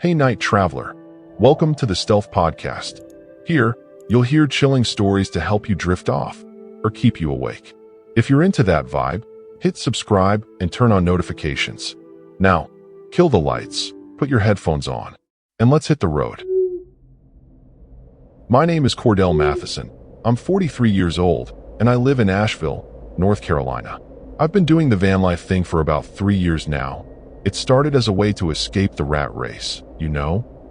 Hey night traveler, welcome to the Stealth Podcast. Here, you'll hear chilling stories to help you drift off or keep you awake. If you're into that vibe, hit subscribe and turn on notifications. Now, kill the lights, put your headphones on, and let's hit the road. My name is Cordell Matheson. I'm 43 years old, and I live in Asheville, North Carolina. I've been doing the van life thing for about 3 years now. It started as a way to escape the rat race,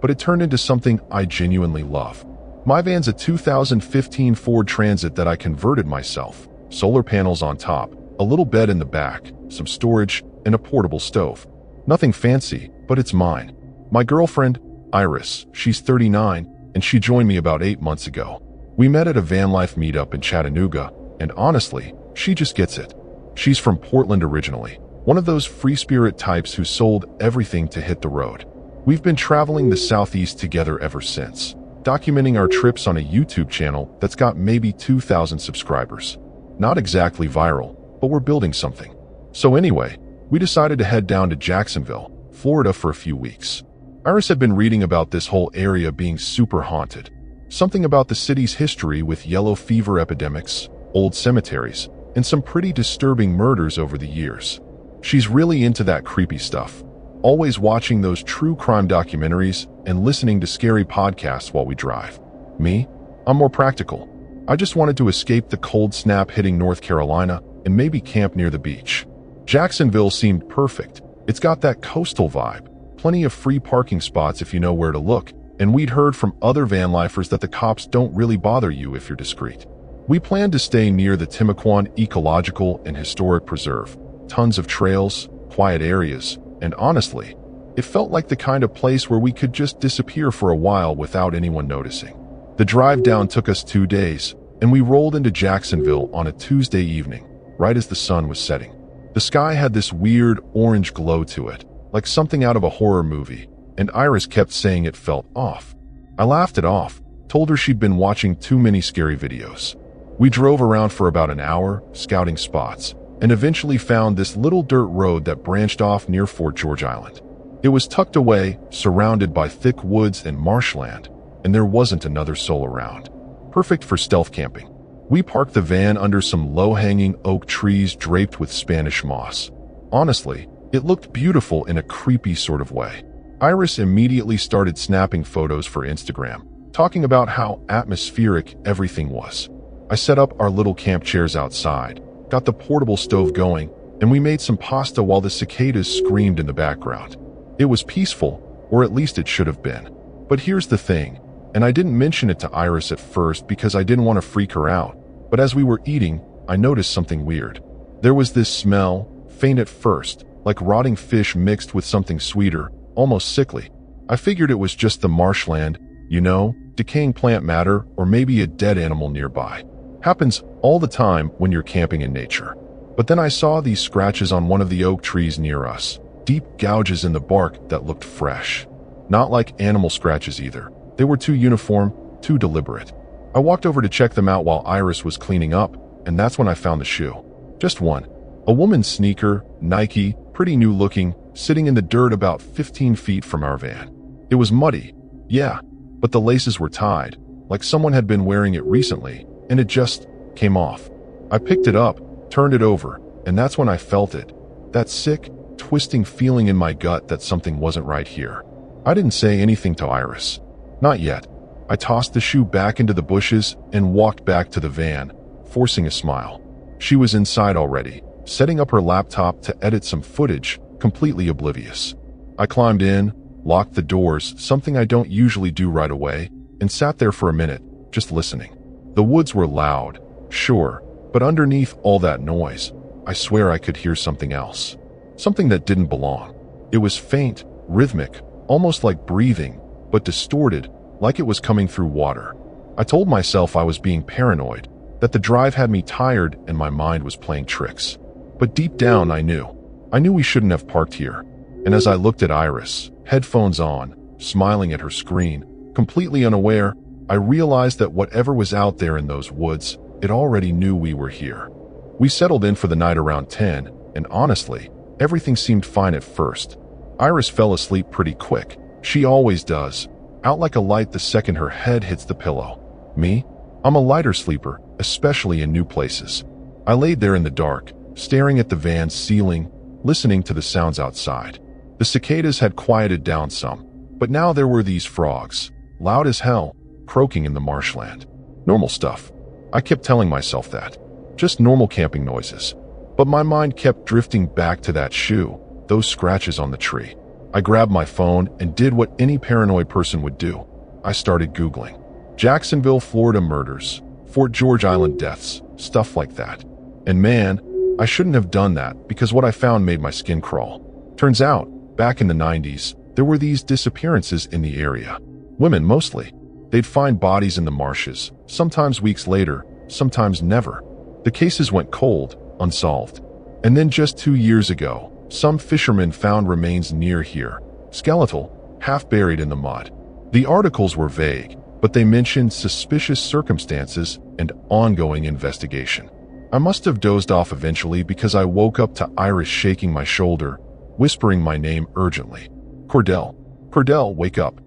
but it turned into something I genuinely love. My van's a 2015 Ford Transit that I converted myself. Solar panels on top, a little bed in the back, some storage, and a portable stove. Nothing fancy, but it's mine. My girlfriend, Iris, she's 39, and she joined me about 8 months ago. We met at a Vanlife meetup in Chattanooga, and honestly, she just gets it. She's from Portland originally, one of those free spirit types who sold everything to hit the road. We've been traveling the Southeast together ever since, documenting our trips on a YouTube channel that's got maybe 2,000 subscribers. Not exactly viral, but we're building something. So anyway, we decided to head down to Jacksonville, Florida for a few weeks. Iris had been reading about this whole area being super haunted. Something about the city's history with yellow fever epidemics, old cemeteries, and some pretty disturbing murders over the years. She's really into that creepy stuff, always watching those true crime documentaries and listening to scary podcasts while we drive. Me? I'm more practical. I just wanted to escape the cold snap hitting North Carolina and maybe camp near the beach. Jacksonville seemed perfect. It's got that coastal vibe, plenty of free parking spots if you know where to look, and we'd heard from other van lifers that the cops don't really bother you if you're discreet. We planned to stay near the Timaquan Ecological and Historic Preserve. Tons of trails, quiet areas, and honestly, it felt like the kind of place where we could just disappear for a while without anyone noticing. The drive down took us 2 days, and we rolled into Jacksonville on a Tuesday evening, right as the sun was setting. The sky had this weird orange glow to it, like something out of a horror movie, and Iris kept saying it felt off. I laughed it off, told her she'd been watching too many scary videos. We drove around for about an hour, scouting spots, and eventually found this little dirt road that branched off near Fort George Island. It was tucked away, surrounded by thick woods and marshland, and there wasn't another soul around. Perfect for stealth camping. We parked the van under some low-hanging oak trees draped with Spanish moss. Honestly, it looked beautiful in a creepy sort of way. Iris immediately started snapping photos for Instagram, talking about how atmospheric everything was. I set up our little camp chairs outside, got the portable stove going, and we made some pasta while the cicadas screamed in the background. It was peaceful, or at least it should have been. But here's the thing, and I didn't mention it to Iris at first because I didn't want to freak her out, but as we were eating, I noticed something weird. There was this smell, faint at first, like rotting fish mixed with something sweeter, almost sickly. I figured it was just the marshland, decaying plant matter, or maybe a dead animal nearby. Happens all the time when you're camping in nature. But then I saw these scratches on one of the oak trees near us, deep gouges in the bark that looked fresh. Not like animal scratches either. They were too uniform, too deliberate. I walked over to check them out while Iris was cleaning up, and that's when I found the shoe. Just one. A woman's sneaker, Nike, pretty new looking, sitting in the dirt about 15 feet from our van. It was muddy, yeah, but the laces were tied, like someone had been wearing it recently, and it just came off. I picked it up, turned it over, and that's when I felt it. That sick, twisting feeling in my gut that something wasn't right here. I didn't say anything to Iris. Not yet. I tossed the shoe back into the bushes and walked back to the van, forcing a smile. She was inside already, setting up her laptop to edit some footage, completely oblivious. I climbed in, locked the doors, something I don't usually do right away, and sat there for a minute, just listening. The woods were loud, sure, but underneath all that noise, I swear I could hear something else. Something that didn't belong. It was faint, rhythmic, almost like breathing, but distorted, like it was coming through water. I told myself I was being paranoid, that the drive had me tired and my mind was playing tricks. But deep down I knew we shouldn't have parked here. And as I looked at Iris, headphones on, smiling at her screen, completely unaware, I realized that whatever was out there in those woods, it already knew we were here. We settled in for the night around 10, and honestly, everything seemed fine at first. Iris fell asleep pretty quick. She always does. Out like a light the second her head hits the pillow. Me? I'm a lighter sleeper, especially in new places. I laid there in the dark, staring at the van's ceiling, listening to the sounds outside. The cicadas had quieted down some, but now there were these frogs, loud as hell, croaking in the marshland. Normal stuff. I kept telling myself that. Just normal camping noises. But my mind kept drifting back to that shoe, those scratches on the tree. I grabbed my phone and did what any paranoid person would do. I started Googling. Jacksonville, Florida murders, Fort George Island deaths, stuff like that. And man, I shouldn't have done that because what I found made my skin crawl. Turns out, back in the 90s, there were these disappearances in the area. Women mostly. They'd find bodies in the marshes, sometimes weeks later, sometimes never. The cases went cold, unsolved. And then just 2 years ago, some fishermen found remains near here, skeletal, half buried in the mud. The articles were vague, but they mentioned suspicious circumstances and ongoing investigation. I must have dozed off eventually because I woke up to Iris shaking my shoulder, whispering my name urgently. Cordell. Cordell, wake up.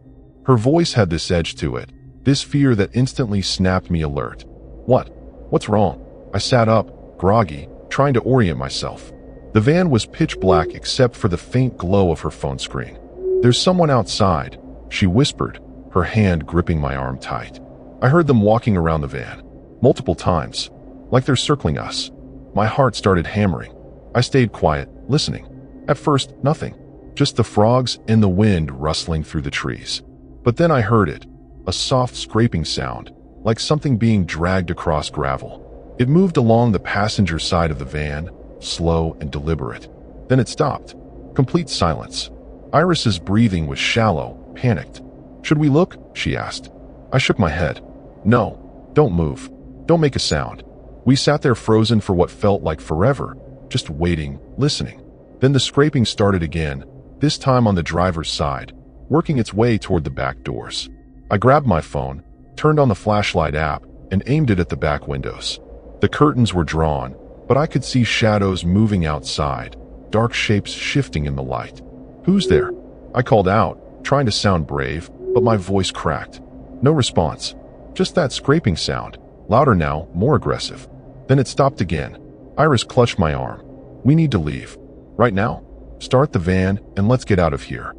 Her voice had this edge to it, this fear that instantly snapped me alert. What? What's wrong? I sat up, groggy, trying to orient myself. The van was pitch black except for the faint glow of her phone screen. There's someone outside, she whispered, her hand gripping my arm tight. I heard them walking around the van, multiple times, like they're circling us. My heart started hammering. I stayed quiet, listening. At first, nothing, just the frogs and the wind rustling through the trees. But then I heard it, a soft scraping sound, like something being dragged across gravel. It moved along the passenger side of the van, slow and deliberate. Then it stopped. Complete silence. Iris's breathing was shallow, panicked. Should we look? She asked. I shook my head. No, don't move. Don't make a sound. We sat there frozen for what felt like forever, just waiting, listening. Then the scraping started again, this time on the driver's side, working its way toward the back doors. I grabbed my phone, turned on the flashlight app, and aimed it at the back windows. The curtains were drawn, but I could see shadows moving outside, dark shapes shifting in the light. Who's there? I called out, trying to sound brave, but my voice cracked. No response. Just that scraping sound, louder now, more aggressive. Then it stopped again. Iris clutched my arm. We need to leave. Right now? Start the van and let's get out of here.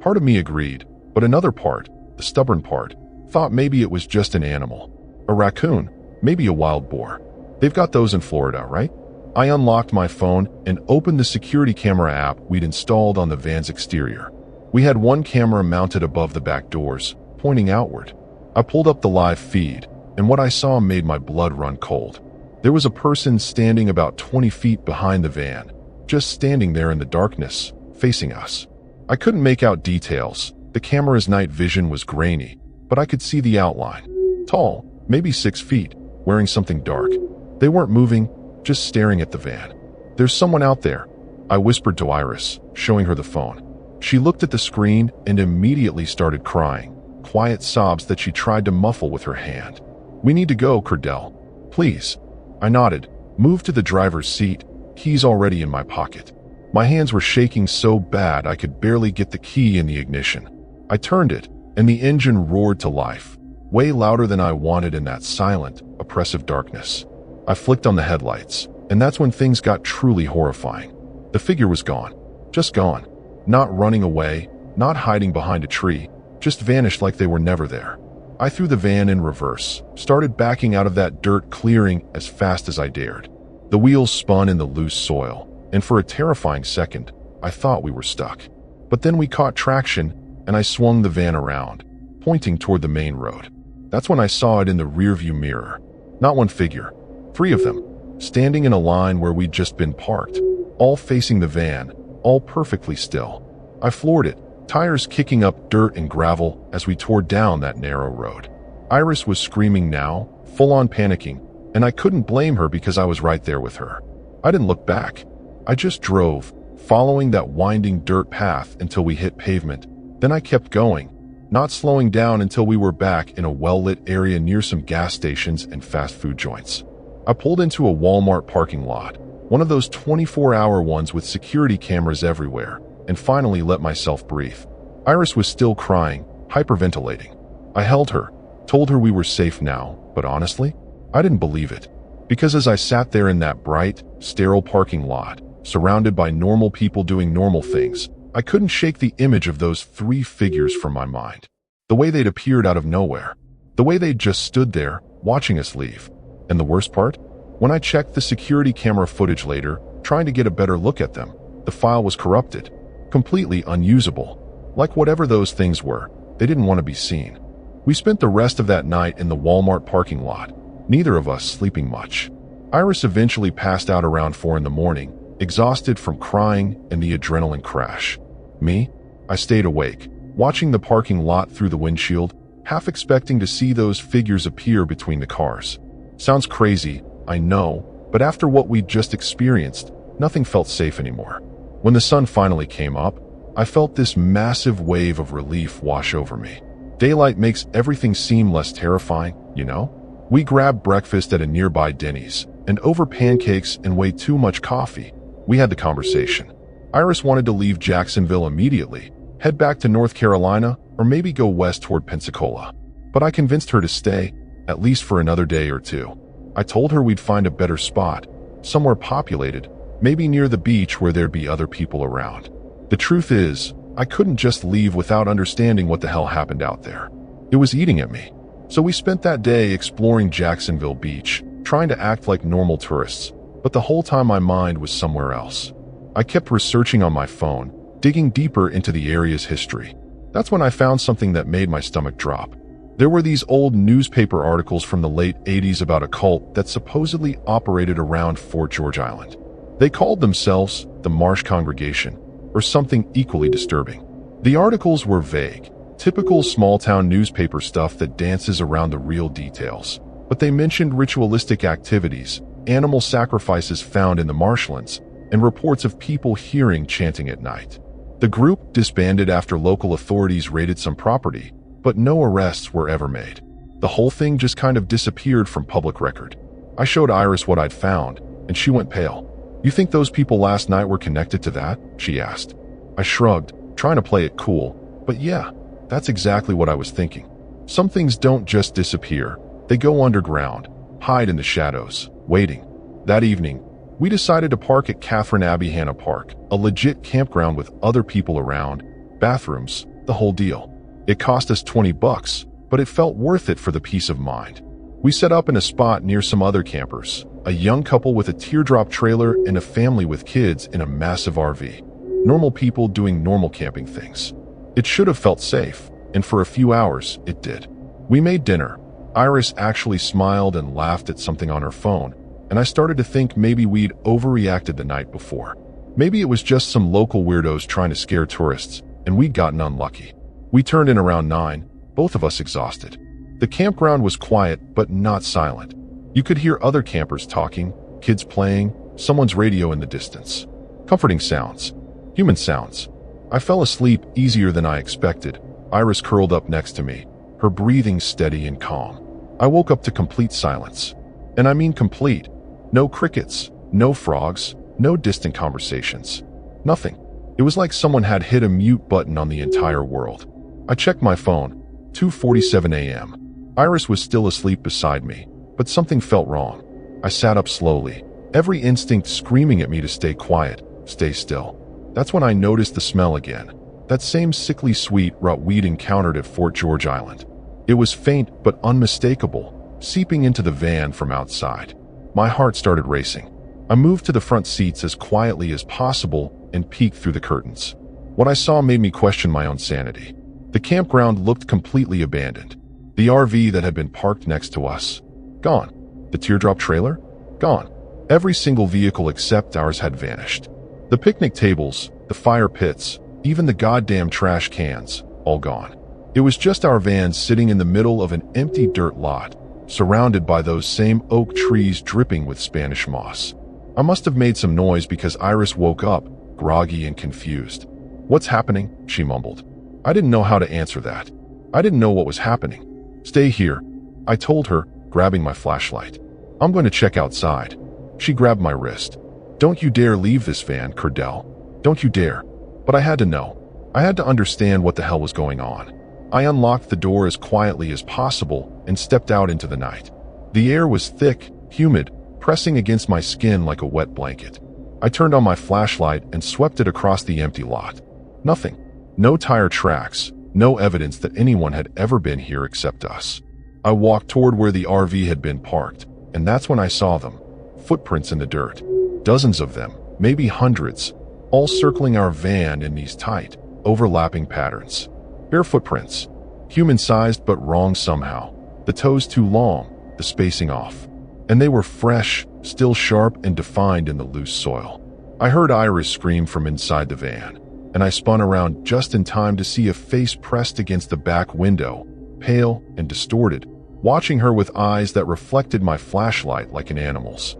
Part of me agreed, but another part, the stubborn part, thought maybe it was just an animal. A raccoon, maybe a wild boar. They've got those in Florida, right? I unlocked my phone and opened the security camera app we'd installed on the van's exterior. We had one camera mounted above the back doors, pointing outward. I pulled up the live feed, and what I saw made my blood run cold. There was a person standing about 20 feet behind the van, just standing there in the darkness, facing us. I couldn't make out details. The camera's night vision was grainy, but I could see the outline. Tall, maybe 6 feet, wearing something dark. They weren't moving, just staring at the van. There's someone out there, I whispered to Iris, showing her the phone. She looked at the screen and immediately started crying, quiet sobs that she tried to muffle with her hand. We need to go, Cordell. Please. I nodded, moved to the driver's seat, keys already in my pocket. My hands were shaking so bad I could barely get the key in the ignition. I turned it, and the engine roared to life, way louder than I wanted in that silent, oppressive darkness. I flicked on the headlights, and that's when things got truly horrifying. The figure was gone. Just gone. Not running away, not hiding behind a tree, just vanished like they were never there. I threw the van in reverse, started backing out of that dirt clearing as fast as I dared. The wheels spun in the loose soil, and for a terrifying second, I thought we were stuck. But then we caught traction, and I swung the van around, pointing toward the main road. That's when I saw it in the rearview mirror. Not one figure. 3 of them, standing in a line where we'd just been parked, all facing the van, all perfectly still. I floored it, tires kicking up dirt and gravel as we tore down that narrow road. Iris was screaming now, full-on panicking, and I couldn't blame her because I was right there with her. I didn't look back. I just drove, following that winding dirt path until we hit pavement. Then I kept going, not slowing down until we were back in a well-lit area near some gas stations and fast food joints. I pulled into a Walmart parking lot, one of those 24-hour ones with security cameras everywhere, and finally let myself breathe. Iris was still crying, hyperventilating. I held her, told her we were safe now, but honestly, I didn't believe it. Because as I sat there in that bright, sterile parking lot, surrounded by normal people doing normal things, I couldn't shake the image of those three figures from my mind. The way they'd appeared out of nowhere. The way they'd just stood there, watching us leave. And the worst part? When I checked the security camera footage later, trying to get a better look at them, the file was corrupted. Completely unusable. Like whatever those things were, they didn't want to be seen. We spent the rest of that night in the Walmart parking lot, neither of us sleeping much. Iris eventually passed out around 4 in the morning, exhausted from crying and the adrenaline crash. Me? I stayed awake, watching the parking lot through the windshield, half expecting to see those figures appear between the cars. Sounds crazy, I know, but after what we'd just experienced, nothing felt safe anymore. When the sun finally came up, I felt this massive wave of relief wash over me. Daylight makes everything seem less terrifying, you know? We grabbed breakfast at a nearby Denny's, and over pancakes and way too much coffee, we had the conversation. Iris wanted to leave Jacksonville immediately, head back to North Carolina, or maybe go west toward Pensacola. But I convinced her to stay, at least for another day or two. I told her we'd find a better spot, somewhere populated, maybe near the beach where there'd be other people around. The truth is, I couldn't just leave without understanding what the hell happened out there. It was eating at me. So we spent that day exploring Jacksonville Beach, trying to act like normal tourists, but the whole time my mind was somewhere else. I kept researching on my phone, digging deeper into the area's history. That's when I found something that made my stomach drop. There were these old newspaper articles from the late 80s about a cult that supposedly operated around Fort George Island. They called themselves the Marsh Congregation, or something equally disturbing. The articles were vague, typical small-town newspaper stuff that dances around the real details. But they mentioned ritualistic activities, animal sacrifices found in the marshlands, and reports of people hearing chanting at night. The group disbanded after local authorities raided some property, but no arrests were ever made. The whole thing just kind of disappeared from public record. I showed Iris what I'd found, and she went pale. "You think those people last night were connected to that?" she asked. I shrugged, trying to play it cool, but yeah, that's exactly what I was thinking. Some things don't just disappear. They go underground, hide in the shadows, waiting. That evening, we decided to park at Catherine Abbey Hanna Park, a legit campground with other people around, bathrooms, the whole deal. It cost us $20, but it felt worth it for the peace of mind. We set up in a spot near some other campers, a young couple with a teardrop trailer and a family with kids in a massive RV. Normal people doing normal camping things. It should have felt safe, and for a few hours, it did. We made dinner. Iris actually smiled and laughed at something on her phone, and I started to think maybe we'd overreacted the night before. Maybe it was just some local weirdos trying to scare tourists, and we'd gotten unlucky. We turned in around 9, both of us exhausted. The campground was quiet, but not silent. You could hear other campers talking, kids playing, someone's radio in the distance. Comforting sounds. Human sounds. I fell asleep easier than I expected. Iris curled up next to me, her breathing steady and calm. I woke up to complete silence. And I mean complete. No crickets, no frogs, no distant conversations. Nothing. It was like someone had hit a mute button on the entire world. I checked my phone. 2:47 a.m. Iris was still asleep beside me, but something felt wrong. I sat up slowly, every instinct screaming at me to stay quiet, stay still. That's when I noticed the smell again. That same sickly sweet rot we'd encountered at Fort George Island. It was faint but unmistakable, seeping into the van from outside. My heart started racing. I moved to the front seats as quietly as possible and peeked through the curtains. What I saw made me question my own sanity. The campground looked completely abandoned. The RV that had been parked next to us, gone. The teardrop trailer, gone. Every single vehicle except ours had vanished. The picnic tables, the fire pits, even the goddamn trash cans, all gone. It was just our van sitting in the middle of an empty dirt lot, surrounded by those same oak trees dripping with Spanish moss. I must have made some noise because Iris woke up, groggy and confused. "What's happening?" she mumbled. I didn't know how to answer that. I didn't know what was happening. "Stay here," I told her, grabbing my flashlight. "I'm going to check outside." She grabbed my wrist. "Don't you dare leave this van, Cordell. Don't you dare." But I had to know. I had to understand what the hell was going on. I unlocked the door as quietly as possible and stepped out into the night. The air was thick, humid, pressing against my skin like a wet blanket. I turned on my flashlight and swept it across the empty lot. Nothing. No tire tracks, no evidence that anyone had ever been here except us. I walked toward where the RV had been parked, and that's when I saw them. Footprints in the dirt. Dozens of them, maybe hundreds, all circling our van in these tight, overlapping patterns. Bare footprints. Human-sized but wrong somehow. The toes too long, the spacing off. And they were fresh, still sharp and defined in the loose soil. I heard Iris scream from inside the van, and I spun around just in time to see a face pressed against the back window, pale and distorted, watching her with eyes that reflected my flashlight like an animal's.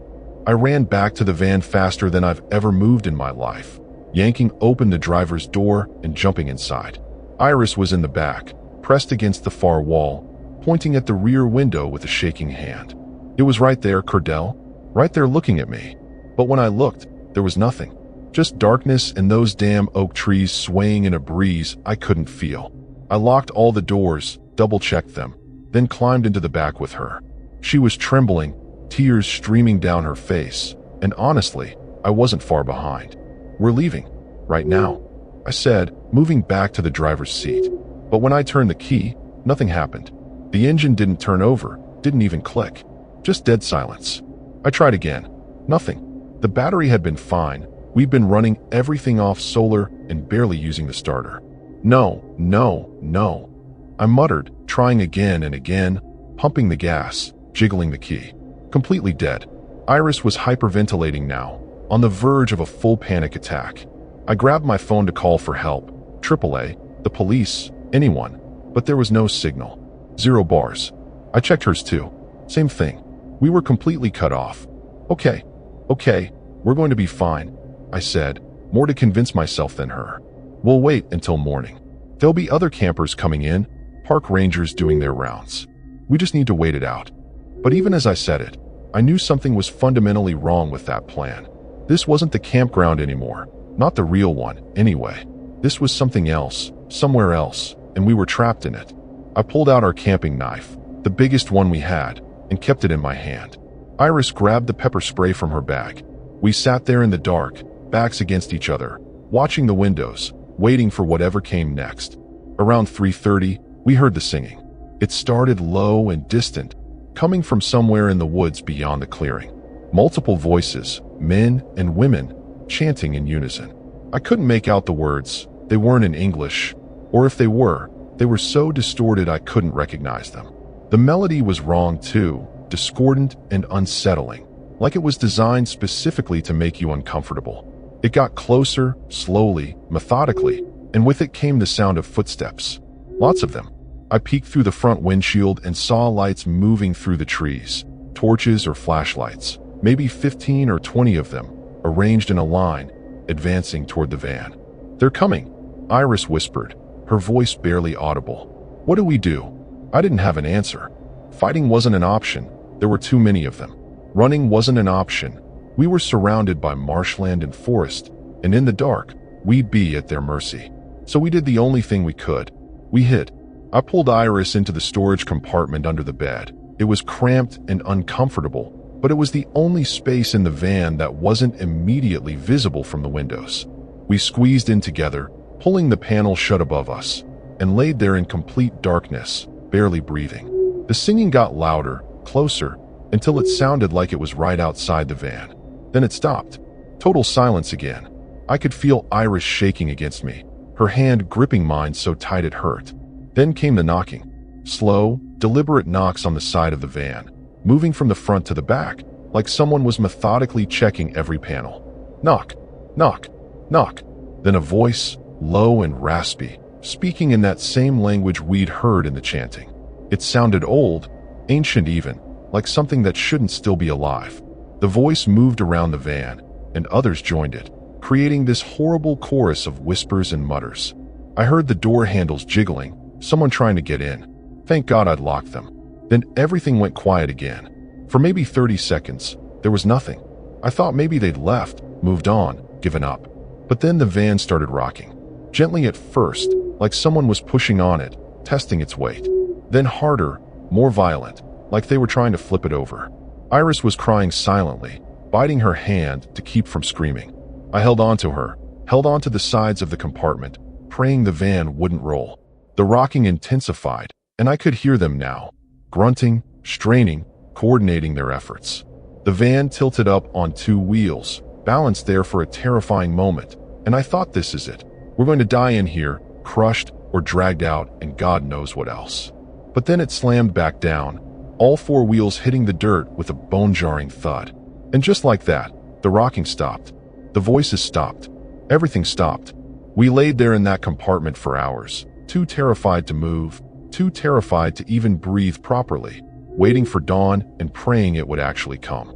I ran back to the van faster than I've ever moved in my life, yanking open the driver's door and jumping inside. Iris was in the back, pressed against the far wall, pointing at the rear window with a shaking hand. It was right there, Cordell, right there looking at me. But when I looked, there was nothing. Just darkness and those damn oak trees swaying in a breeze I couldn't feel. I locked all the doors, double-checked them, then climbed into the back with her. She was trembling, tears streaming down her face, and honestly, I wasn't far behind. "We're leaving. Right now," I said, moving back to the driver's seat. But when I turned the key, nothing happened. The engine didn't turn over, didn't even click. Just dead silence. I tried again. Nothing. The battery had been fine. We'd been running everything off solar and barely using the starter. No, no, no. I muttered, trying again and again, pumping the gas, jiggling the key. Completely dead. Iris was hyperventilating now, on the verge of a full panic attack. I grabbed my phone to call for help. AAA, the police, anyone. But there was no signal. 0 bars. I checked hers too. Same thing. We were completely cut off. Okay, we're going to be fine, I said, more to convince myself than her. We'll wait until morning. There'll be other campers coming in, park rangers doing their rounds. We just need to wait it out. But even as I said it, I knew something was fundamentally wrong with that plan. This wasn't the campground anymore, not the real one, anyway. This was something else, somewhere else, and we were trapped in it. I pulled out our camping knife, the biggest one we had, and kept it in my hand. Iris grabbed the pepper spray from her bag. We sat there in the dark, backs against each other, watching the windows, waiting for whatever came next. Around 3:30, we heard the singing. It started low and distant, coming from somewhere in the woods beyond the clearing. Multiple voices, men and women, chanting in unison. I couldn't make out the words. They weren't in English, or if they were so distorted I couldn't recognize them. The melody was wrong too, discordant and unsettling, like it was designed specifically to make you uncomfortable. It got closer, slowly, methodically, and with it came the sound of footsteps. Lots of them. I peeked through the front windshield and saw lights moving through the trees, torches or flashlights, maybe 15 or 20 of them, arranged in a line, advancing toward the van. "They're coming," Iris whispered, her voice barely audible. "What do we do?" I didn't have an answer. Fighting wasn't an option. There were too many of them. Running wasn't an option. We were surrounded by marshland and forest, and in the dark, we'd be at their mercy. So we did the only thing we could. We hid. I pulled Iris into the storage compartment under the bed. It was cramped and uncomfortable, but it was the only space in the van that wasn't immediately visible from the windows. We squeezed in together, pulling the panel shut above us, and laid there in complete darkness, barely breathing. The singing got louder, closer, until it sounded like it was right outside the van. Then it stopped. Total silence again. I could feel Iris shaking against me, her hand gripping mine so tight it hurt. Then came the knocking. Slow, deliberate knocks on the side of the van, moving from the front to the back, like someone was methodically checking every panel. Knock, knock, knock. Then a voice, low and raspy, speaking in that same language we'd heard in the chanting. It sounded old, ancient even, like something that shouldn't still be alive. The voice moved around the van, and others joined it, creating this horrible chorus of whispers and mutters. I heard the door handles jiggling, someone trying to get in. Thank God I'd locked them. Then everything went quiet again. For maybe 30 seconds, there was nothing. I thought maybe they'd left, moved on, given up. But then the van started rocking. Gently at first, like someone was pushing on it, testing its weight. Then harder, more violent, like they were trying to flip it over. Iris was crying silently, biting her hand to keep from screaming. I held on to her, held on to the sides of the compartment, praying the van wouldn't roll. The rocking intensified, and I could hear them now, grunting, straining, coordinating their efforts. The van tilted up on two wheels, balanced there for a terrifying moment, and I thought, this is it. We're going to die in here, crushed or dragged out, and God knows what else. But then it slammed back down, all four wheels hitting the dirt with a bone-jarring thud. And just like that, the rocking stopped. The voices stopped. Everything stopped. We laid there in that compartment for hours, too terrified to move, too terrified to even breathe properly, waiting for dawn and praying it would actually come.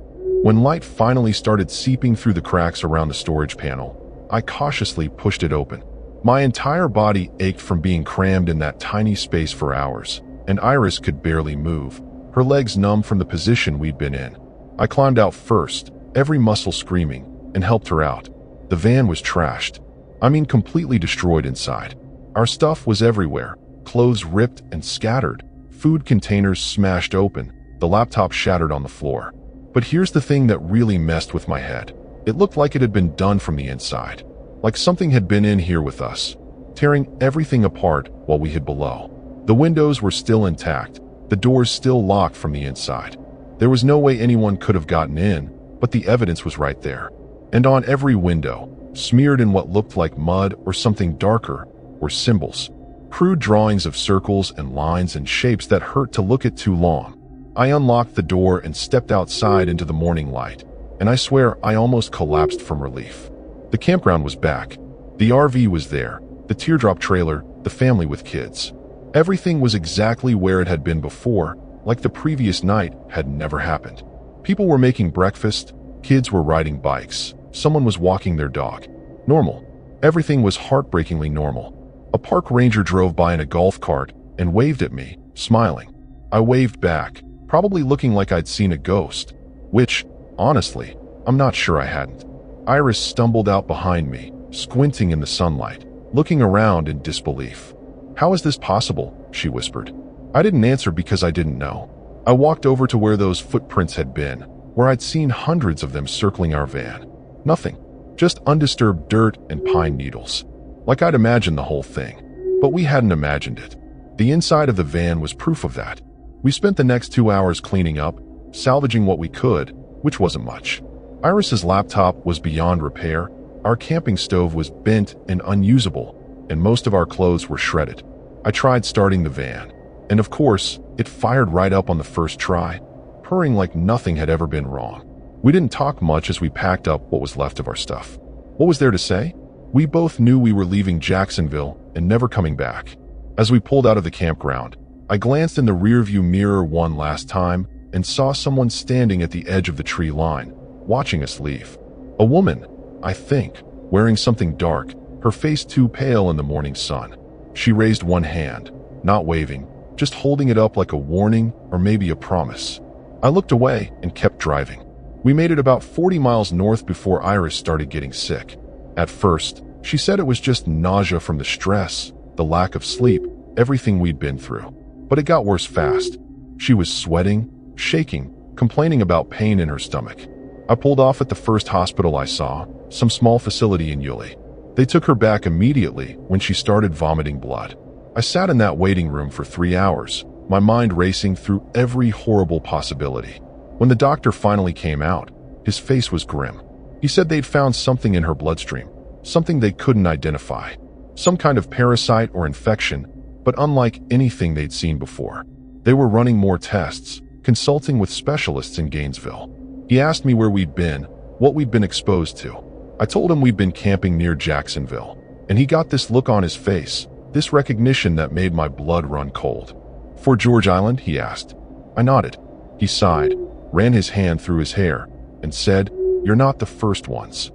When light finally started seeping through the cracks around the storage panel, I cautiously pushed it open. My entire body ached from being crammed in that tiny space for hours, and Iris could barely move, her legs numb from the position we'd been in. I climbed out first, every muscle screaming, and helped her out. The van was trashed. I mean, completely destroyed inside. Our stuff was everywhere, clothes ripped and scattered, food containers smashed open, the laptop shattered on the floor. But here's the thing that really messed with my head. It looked like it had been done from the inside. Like something had been in here with us, tearing everything apart while we hid below. The windows were still intact, the doors still locked from the inside. There was no way anyone could have gotten in, but the evidence was right there. And on every window, smeared in what looked like mud or something darker, were symbols. Crude drawings of circles and lines and shapes that hurt to look at too long. I unlocked the door and stepped outside into the morning light, and I swear I almost collapsed from relief. The campground was back. The RV was there, the teardrop trailer, the family with kids. Everything was exactly where it had been before, like the previous night had never happened. People were making breakfast, kids were riding bikes, someone was walking their dog. Normal. Everything was heartbreakingly normal. A park ranger drove by in a golf cart and waved at me, smiling. I waved back, probably looking like I'd seen a ghost, which, honestly, I'm not sure I hadn't. Iris stumbled out behind me, squinting in the sunlight, looking around in disbelief. "How is this possible?" she whispered. I didn't answer because I didn't know. I walked over to where those footprints had been, where I'd seen hundreds of them circling our van. Nothing. Just undisturbed dirt and pine needles. Like I'd imagined the whole thing. But we hadn't imagined it. The inside of the van was proof of that. We spent the next 2 hours cleaning up, salvaging what we could, which wasn't much. Iris's laptop was beyond repair, our camping stove was bent and unusable, and most of our clothes were shredded. I tried starting the van, and of course, it fired right up on the first try, purring like nothing had ever been wrong. We didn't talk much as we packed up what was left of our stuff. What was there to say? We both knew we were leaving Jacksonville and never coming back. As we pulled out of the campground, I glanced in the rearview mirror one last time and saw someone standing at the edge of the tree line, watching us leave. A woman, I think, wearing something dark, her face too pale in the morning sun. She raised one hand, not waving, just holding it up like a warning or maybe a promise. I looked away and kept driving. We made it about 40 miles north before Iris started getting sick. At first, she said it was just nausea from the stress, the lack of sleep, everything we'd been through. But it got worse fast. She was sweating, shaking, complaining about pain in her stomach. I pulled off at the first hospital I saw, some small facility in Yulee. They took her back immediately when she started vomiting blood. I sat in that waiting room for 3 hours, my mind racing through every horrible possibility. When the doctor finally came out, his face was grim. He said they'd found something in her bloodstream, something they couldn't identify. Some kind of parasite or infection, but unlike anything they'd seen before. They were running more tests, consulting with specialists in Gainesville. He asked me where we'd been, what we'd been exposed to. I told him we'd been camping near Jacksonville, and he got this look on his face, this recognition that made my blood run cold. "For George Island?" he asked. I nodded. He sighed, ran his hand through his hair, and said, "You're not the first ones."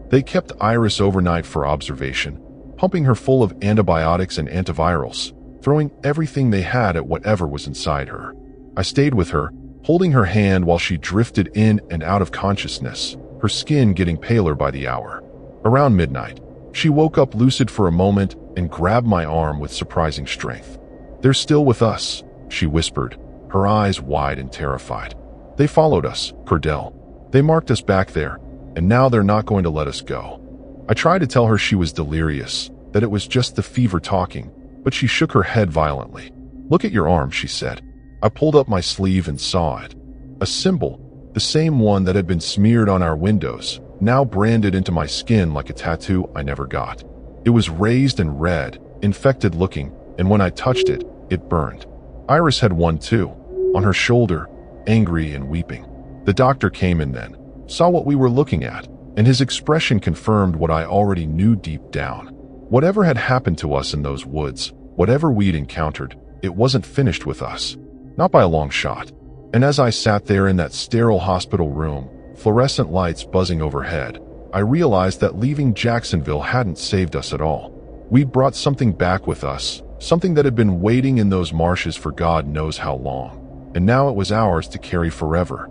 They kept Iris overnight for observation, pumping her full of antibiotics and antivirals, throwing everything they had at whatever was inside her. I stayed with her, holding her hand while she drifted in and out of consciousness, her skin getting paler by the hour. Around midnight, She woke up lucid for a moment and grabbed my arm with surprising strength. "They're still with us," she whispered, her eyes wide and terrified. "They followed us, Cordell. They marked us back there, and now they're not going to let us go." I tried to tell her she was delirious, that it was just the fever talking, but she shook her head violently. "Look at your arm," she said. I pulled up my sleeve and saw it. A symbol, the same one that had been smeared on our windows, now branded into my skin like a tattoo I never got. It was raised and red, infected looking, and when I touched it, it burned. Iris had one too, on her shoulder, angry and weeping. The doctor came in then, saw what we were looking at, and his expression confirmed what I already knew deep down. Whatever had happened to us in those woods, whatever we'd encountered, it wasn't finished with us. Not by a long shot. And as I sat there in that sterile hospital room, fluorescent lights buzzing overhead, I realized that leaving Jacksonville hadn't saved us at all. We'd brought something back with us, something that had been waiting in those marshes for God knows how long, and now it was ours to carry forever.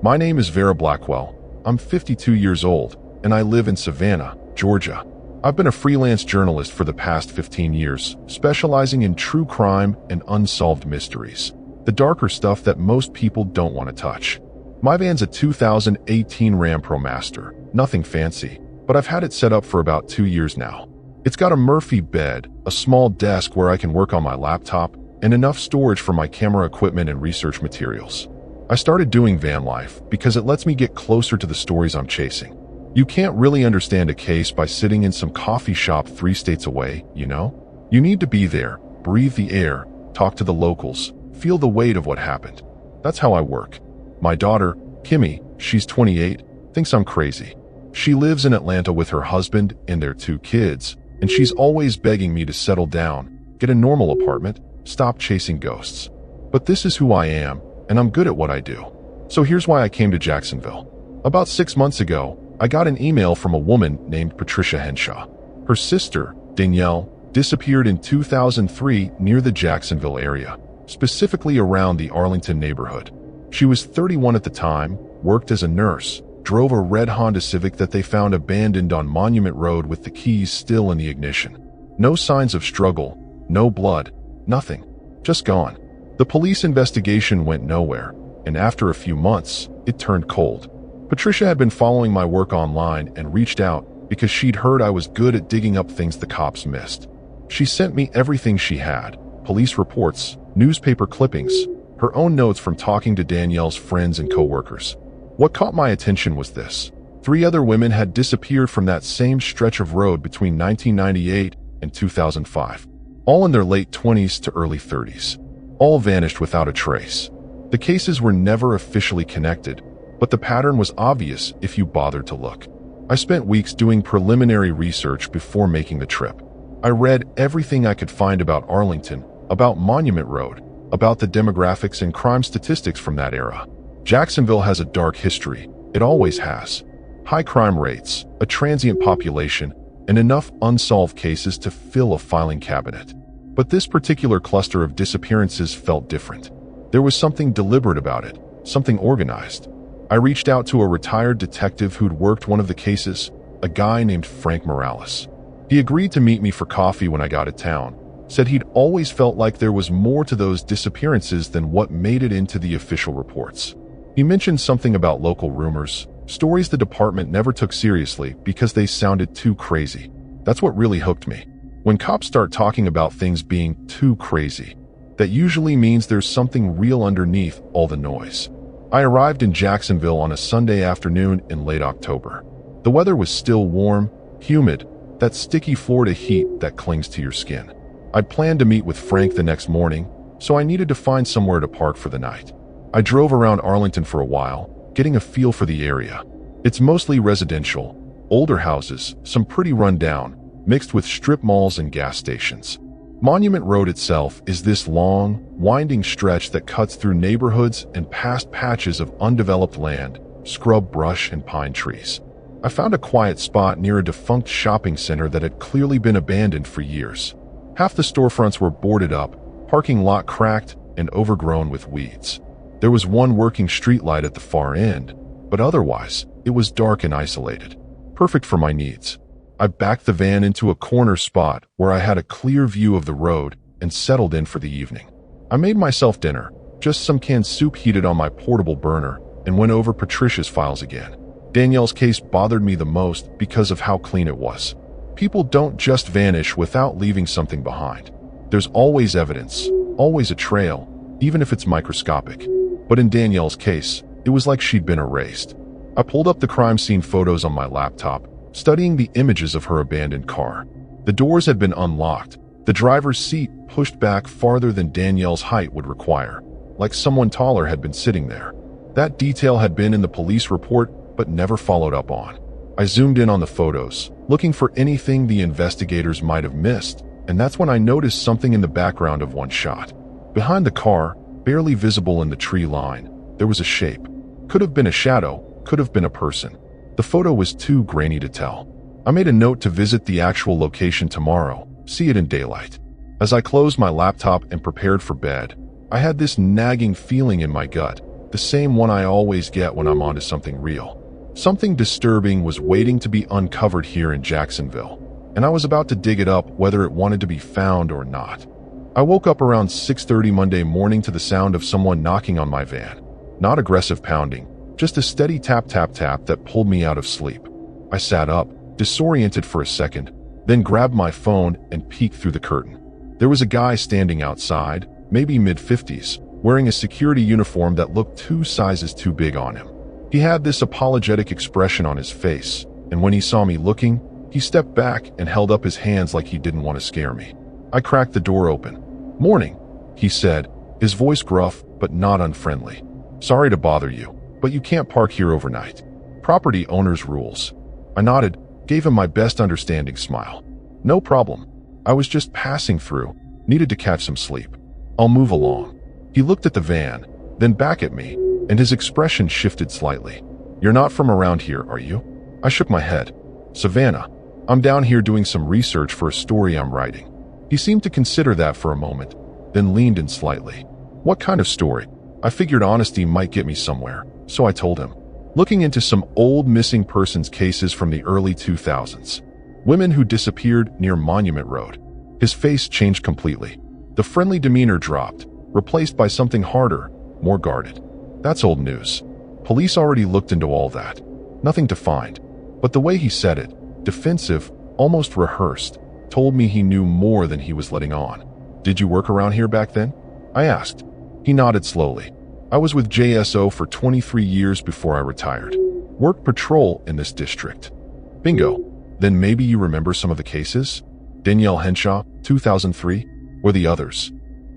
My name is Vera Blackwell. I'm 52 years old, and I live in Savannah, Georgia. I've been a freelance journalist for the past 15 years, specializing in true crime and unsolved mysteries, the darker stuff that most people don't want to touch. My van's a 2018 Ram ProMaster, nothing fancy, but I've had it set up for about 2 years now. It's got a Murphy bed, a small desk where I can work on my laptop, and enough storage for my camera equipment and research materials. I started doing Vanlife because it lets me get closer to the stories I'm chasing. You can't really understand a case by sitting in some coffee shop 3 states away, you know? You need to be there, breathe the air, talk to the locals, feel the weight of what happened. That's how I work. My daughter, Kimmy, she's 28, thinks I'm crazy. She lives in Atlanta with her husband and their 2 kids, and she's always begging me to settle down, get a normal apartment, stop chasing ghosts. But this is who I am, and I'm good at what I do. So here's why I came to Jacksonville. About 6 months ago, I got an email from a woman named Patricia Henshaw. Her sister, Danielle, disappeared in 2003 near the Jacksonville area, specifically around the Arlington neighborhood. She was 31 at the time, worked as a nurse, drove a red Honda Civic that they found abandoned on Monument Road with the keys still in the ignition. No signs of struggle, no blood, nothing. Just gone. The police investigation went nowhere, and after a few months, it turned cold. Patricia had been following my work online and reached out because she'd heard I was good at digging up things the cops missed. She sent me everything she had, police reports, newspaper clippings, her own notes from talking to Danielle's friends and co-workers. What caught my attention was this. 3 other women had disappeared from that same stretch of road between 1998 and 2005, all in their late 20s to early 30s. All vanished without a trace. The cases were never officially connected, but the pattern was obvious if you bothered to look. I spent weeks doing preliminary research before making the trip. I read everything I could find about Arlington, about Monument Road, about the demographics and crime statistics from that era. Jacksonville has a dark history. It always has. High crime rates, a transient population, and enough unsolved cases to fill a filing cabinet. But this particular cluster of disappearances felt different. There was something deliberate about it, something organized. I reached out to a retired detective who'd worked one of the cases, a guy named Frank Morales. He agreed to meet me for coffee when I got to town, said he'd always felt like there was more to those disappearances than what made it into the official reports. He mentioned something about local rumors, stories the department never took seriously because they sounded too crazy. That's what really hooked me. When cops start talking about things being too crazy, that usually means there's something real underneath all the noise. I arrived in Jacksonville on a Sunday afternoon in late October. The weather was still warm, humid, that sticky Florida heat that clings to your skin. I'd planned to meet with Frank the next morning, so I needed to find somewhere to park for the night. I drove around Arlington for a while, getting a feel for the area. It's mostly residential, older houses, some pretty run down, mixed with strip malls and gas stations. Monument Road itself is this long, winding stretch that cuts through neighborhoods and past patches of undeveloped land, scrub brush, and pine trees. I found a quiet spot near a defunct shopping center that had clearly been abandoned for years. Half the storefronts were boarded up, parking lot cracked and overgrown with weeds. There was one working streetlight at the far end, but otherwise, it was dark and isolated. Perfect for my needs. I backed the van into a corner spot where I had a clear view of the road and settled in for the evening. I made myself dinner, just some canned soup heated on my portable burner, and went over Patricia's files again. Danielle's case bothered me the most because of how clean it was. People don't just vanish without leaving something behind. There's always evidence, always a trail, even if it's microscopic. But in Danielle's case, it was like she'd been erased. I pulled up the crime scene photos on my laptop, studying the images of her abandoned car. The doors had been unlocked, the driver's seat pushed back farther than Danielle's height would require, like someone taller had been sitting there. That detail had been in the police report, but never followed up on. I zoomed in on the photos, looking for anything the investigators might have missed, and that's when I noticed something in the background of one shot. Behind the car, barely visible in the tree line, there was a shape. Could have been a shadow, could have been a person. The photo was too grainy to tell. I made a note to visit the actual location tomorrow, see it in daylight. As I closed my laptop and prepared for bed, I had this nagging feeling in my gut, the same one I always get when I'm onto something real. Something disturbing was waiting to be uncovered here in Jacksonville, and I was about to dig it up whether it wanted to be found or not. I woke up around 6:30 Monday morning to the sound of someone knocking on my van. Not aggressive pounding, just a steady tap tap tap that pulled me out of sleep. I sat up, disoriented for a second, then grabbed my phone and peeked through the curtain. There was a guy standing outside, maybe mid-50s, wearing a security uniform that looked 2 sizes too big on him. He had this apologetic expression on his face, and when he saw me looking, he stepped back and held up his hands like he didn't want to scare me. I cracked the door open. "Morning," he said, his voice gruff but not unfriendly. "Sorry to bother you, but you can't park here overnight. Property owner's rules." I nodded, gave him my best understanding smile. "No problem. I was just passing through, needed to catch some sleep. I'll move along." He looked at the van, then back at me, and his expression shifted slightly. "You're not from around here, are you?" I shook my head. "Savannah. I'm down here doing some research for a story I'm writing." He seemed to consider that for a moment, then leaned in slightly. "What kind of story?" I figured honesty might get me somewhere, so I told him. "Looking into some old missing persons cases from the early 2000s. Women who disappeared near Monument Road." His face changed completely. The friendly demeanor dropped, replaced by something harder, more guarded. "That's old news. Police already looked into all that. Nothing to find." But the way he said it, defensive, almost rehearsed, told me he knew more than he was letting on. "Did you work around here back then?" I asked. He nodded slowly. "I was with JSO for 23 years before I retired. Worked patrol in this district." "Bingo. Then maybe you remember some of the cases? Danielle Henshaw, 2003? Or the others?"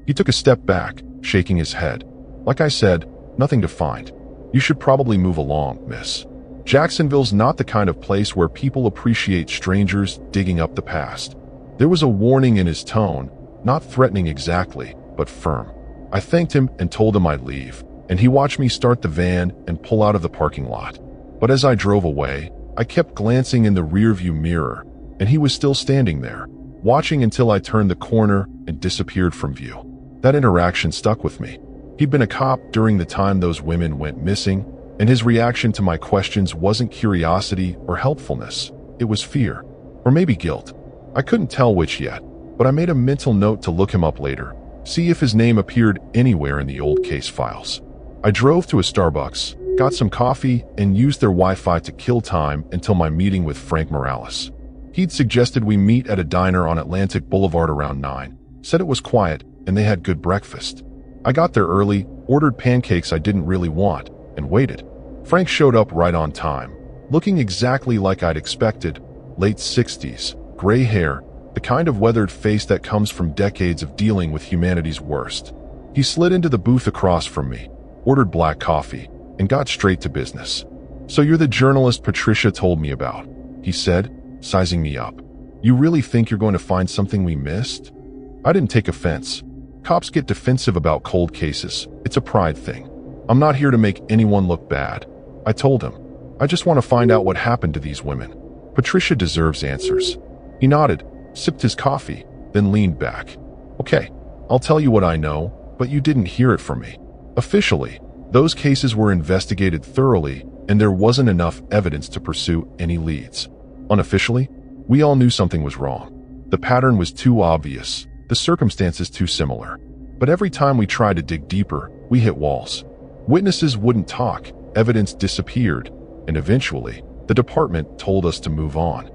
He took a step back, shaking his head. "Like I said, nothing to find. You should probably move along, miss. Jacksonville's not the kind of place where people appreciate strangers digging up the past." There was a warning in his tone, not threatening exactly, but firm. I thanked him and told him I'd leave, and he watched me start the van and pull out of the parking lot. But as I drove away, I kept glancing in the rearview mirror, and he was still standing there, watching until I turned the corner and disappeared from view. That interaction stuck with me. He'd been a cop during the time those women went missing, and his reaction to my questions wasn't curiosity or helpfulness. It was fear, or maybe guilt. I couldn't tell which yet, but I made a mental note to look him up later, see if his name appeared anywhere in the old case files. I drove to a Starbucks, got some coffee, and used their Wi-Fi to kill time until my meeting with Frank Morales. He'd suggested we meet at a diner on Atlantic Boulevard around 9, said it was quiet and they had good breakfast. I got there early, ordered pancakes I didn't really want, and waited. Frank showed up right on time, looking exactly like I'd expected, late 60s, gray hair, the kind of weathered face that comes from decades of dealing with humanity's worst. He slid into the booth across from me, ordered black coffee, and got straight to business. "So you're the journalist Patricia told me about," he said, sizing me up. "You really think you're going to find something we missed?" I didn't take offense. Cops get defensive about cold cases. It's a pride thing. I'm not here to make anyone look bad. I told him, I just want to find out what happened to these women. Patricia deserves answers. He nodded, sipped his coffee, then leaned back. Okay, I'll tell you what I know, but you didn't hear it from me. Officially, those cases were investigated thoroughly and there wasn't enough evidence to pursue any leads. Unofficially, we all knew something was wrong. The pattern was too obvious, the circumstances too similar. But every time we tried to dig deeper, we hit walls. Witnesses wouldn't talk, evidence disappeared, and eventually, the department told us to move on.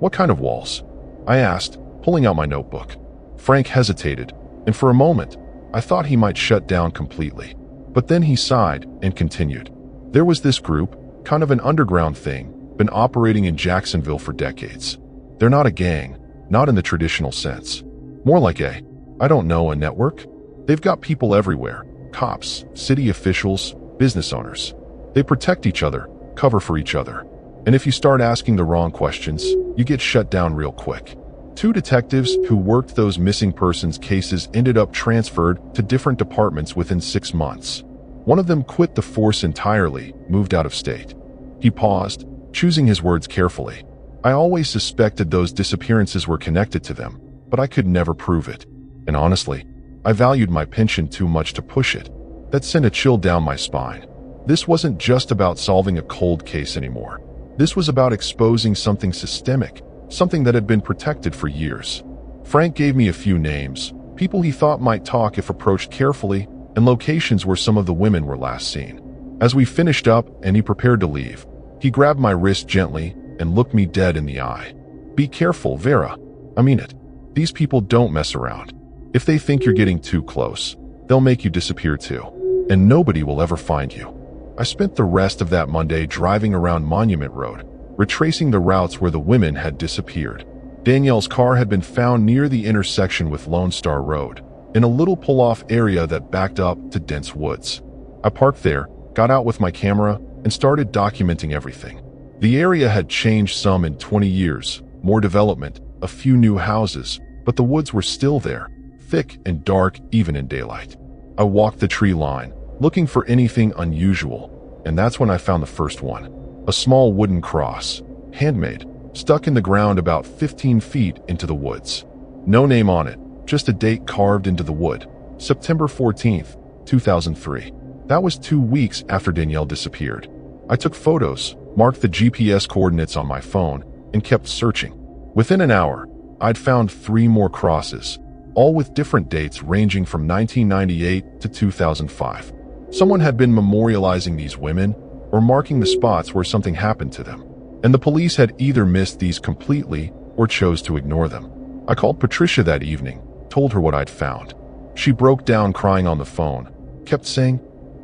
What kind of walls? I asked, pulling out my notebook. Frank hesitated, and for a moment, I thought he might shut down completely. But then he sighed and continued. There was this group, kind of an underground thing, been operating in Jacksonville for decades. They're not a gang, not in the traditional sense. More like a network? They've got people everywhere, cops, city officials, business owners. They protect each other, cover for each other. And if you start asking the wrong questions, you get shut down real quick. 2 detectives who worked those missing persons cases ended up transferred to different departments within 6 months. One of them quit the force entirely, moved out of state. He paused, choosing his words carefully. I always suspected those disappearances were connected to them, but I could never prove it. And honestly, I valued my pension too much to push it. That sent a chill down my spine. This wasn't just about solving a cold case anymore. This was about exposing something systemic, something that had been protected for years. Frank gave me a few names, people he thought might talk if approached carefully, and locations where some of the women were last seen. As we finished up and he prepared to leave, he grabbed my wrist gently and looked me dead in the eye. Be careful, Vera. I mean it. These people don't mess around. If they think you're getting too close, they'll make you disappear too, and nobody will ever find you. I spent the rest of that Monday driving around Monument Road, retracing the routes where the women had disappeared. Danielle's car had been found near the intersection with Lone Star Road, in a little pull-off area that backed up to dense woods. I parked there, got out with my camera, and started documenting everything. The area had changed some in 20 years, more development, a few new houses, but the woods were still there, thick and dark even in daylight. I walked the tree line, looking for anything unusual, and that's when I found the first one. A small wooden cross, handmade, stuck in the ground about 15 feet into the woods. No name on it, just a date carved into the wood, September 14th, 2003. That was 2 weeks after Danielle disappeared. I took photos, marked the GPS coordinates on my phone, and kept searching. Within an hour, I'd found 3 more crosses, all with different dates ranging from 1998 to 2005. Someone had been memorializing these women or marking the spots where something happened to them, and the police had either missed these completely or chose to ignore them. I called Patricia that evening, told her what I'd found. She broke down crying on the phone, kept saying,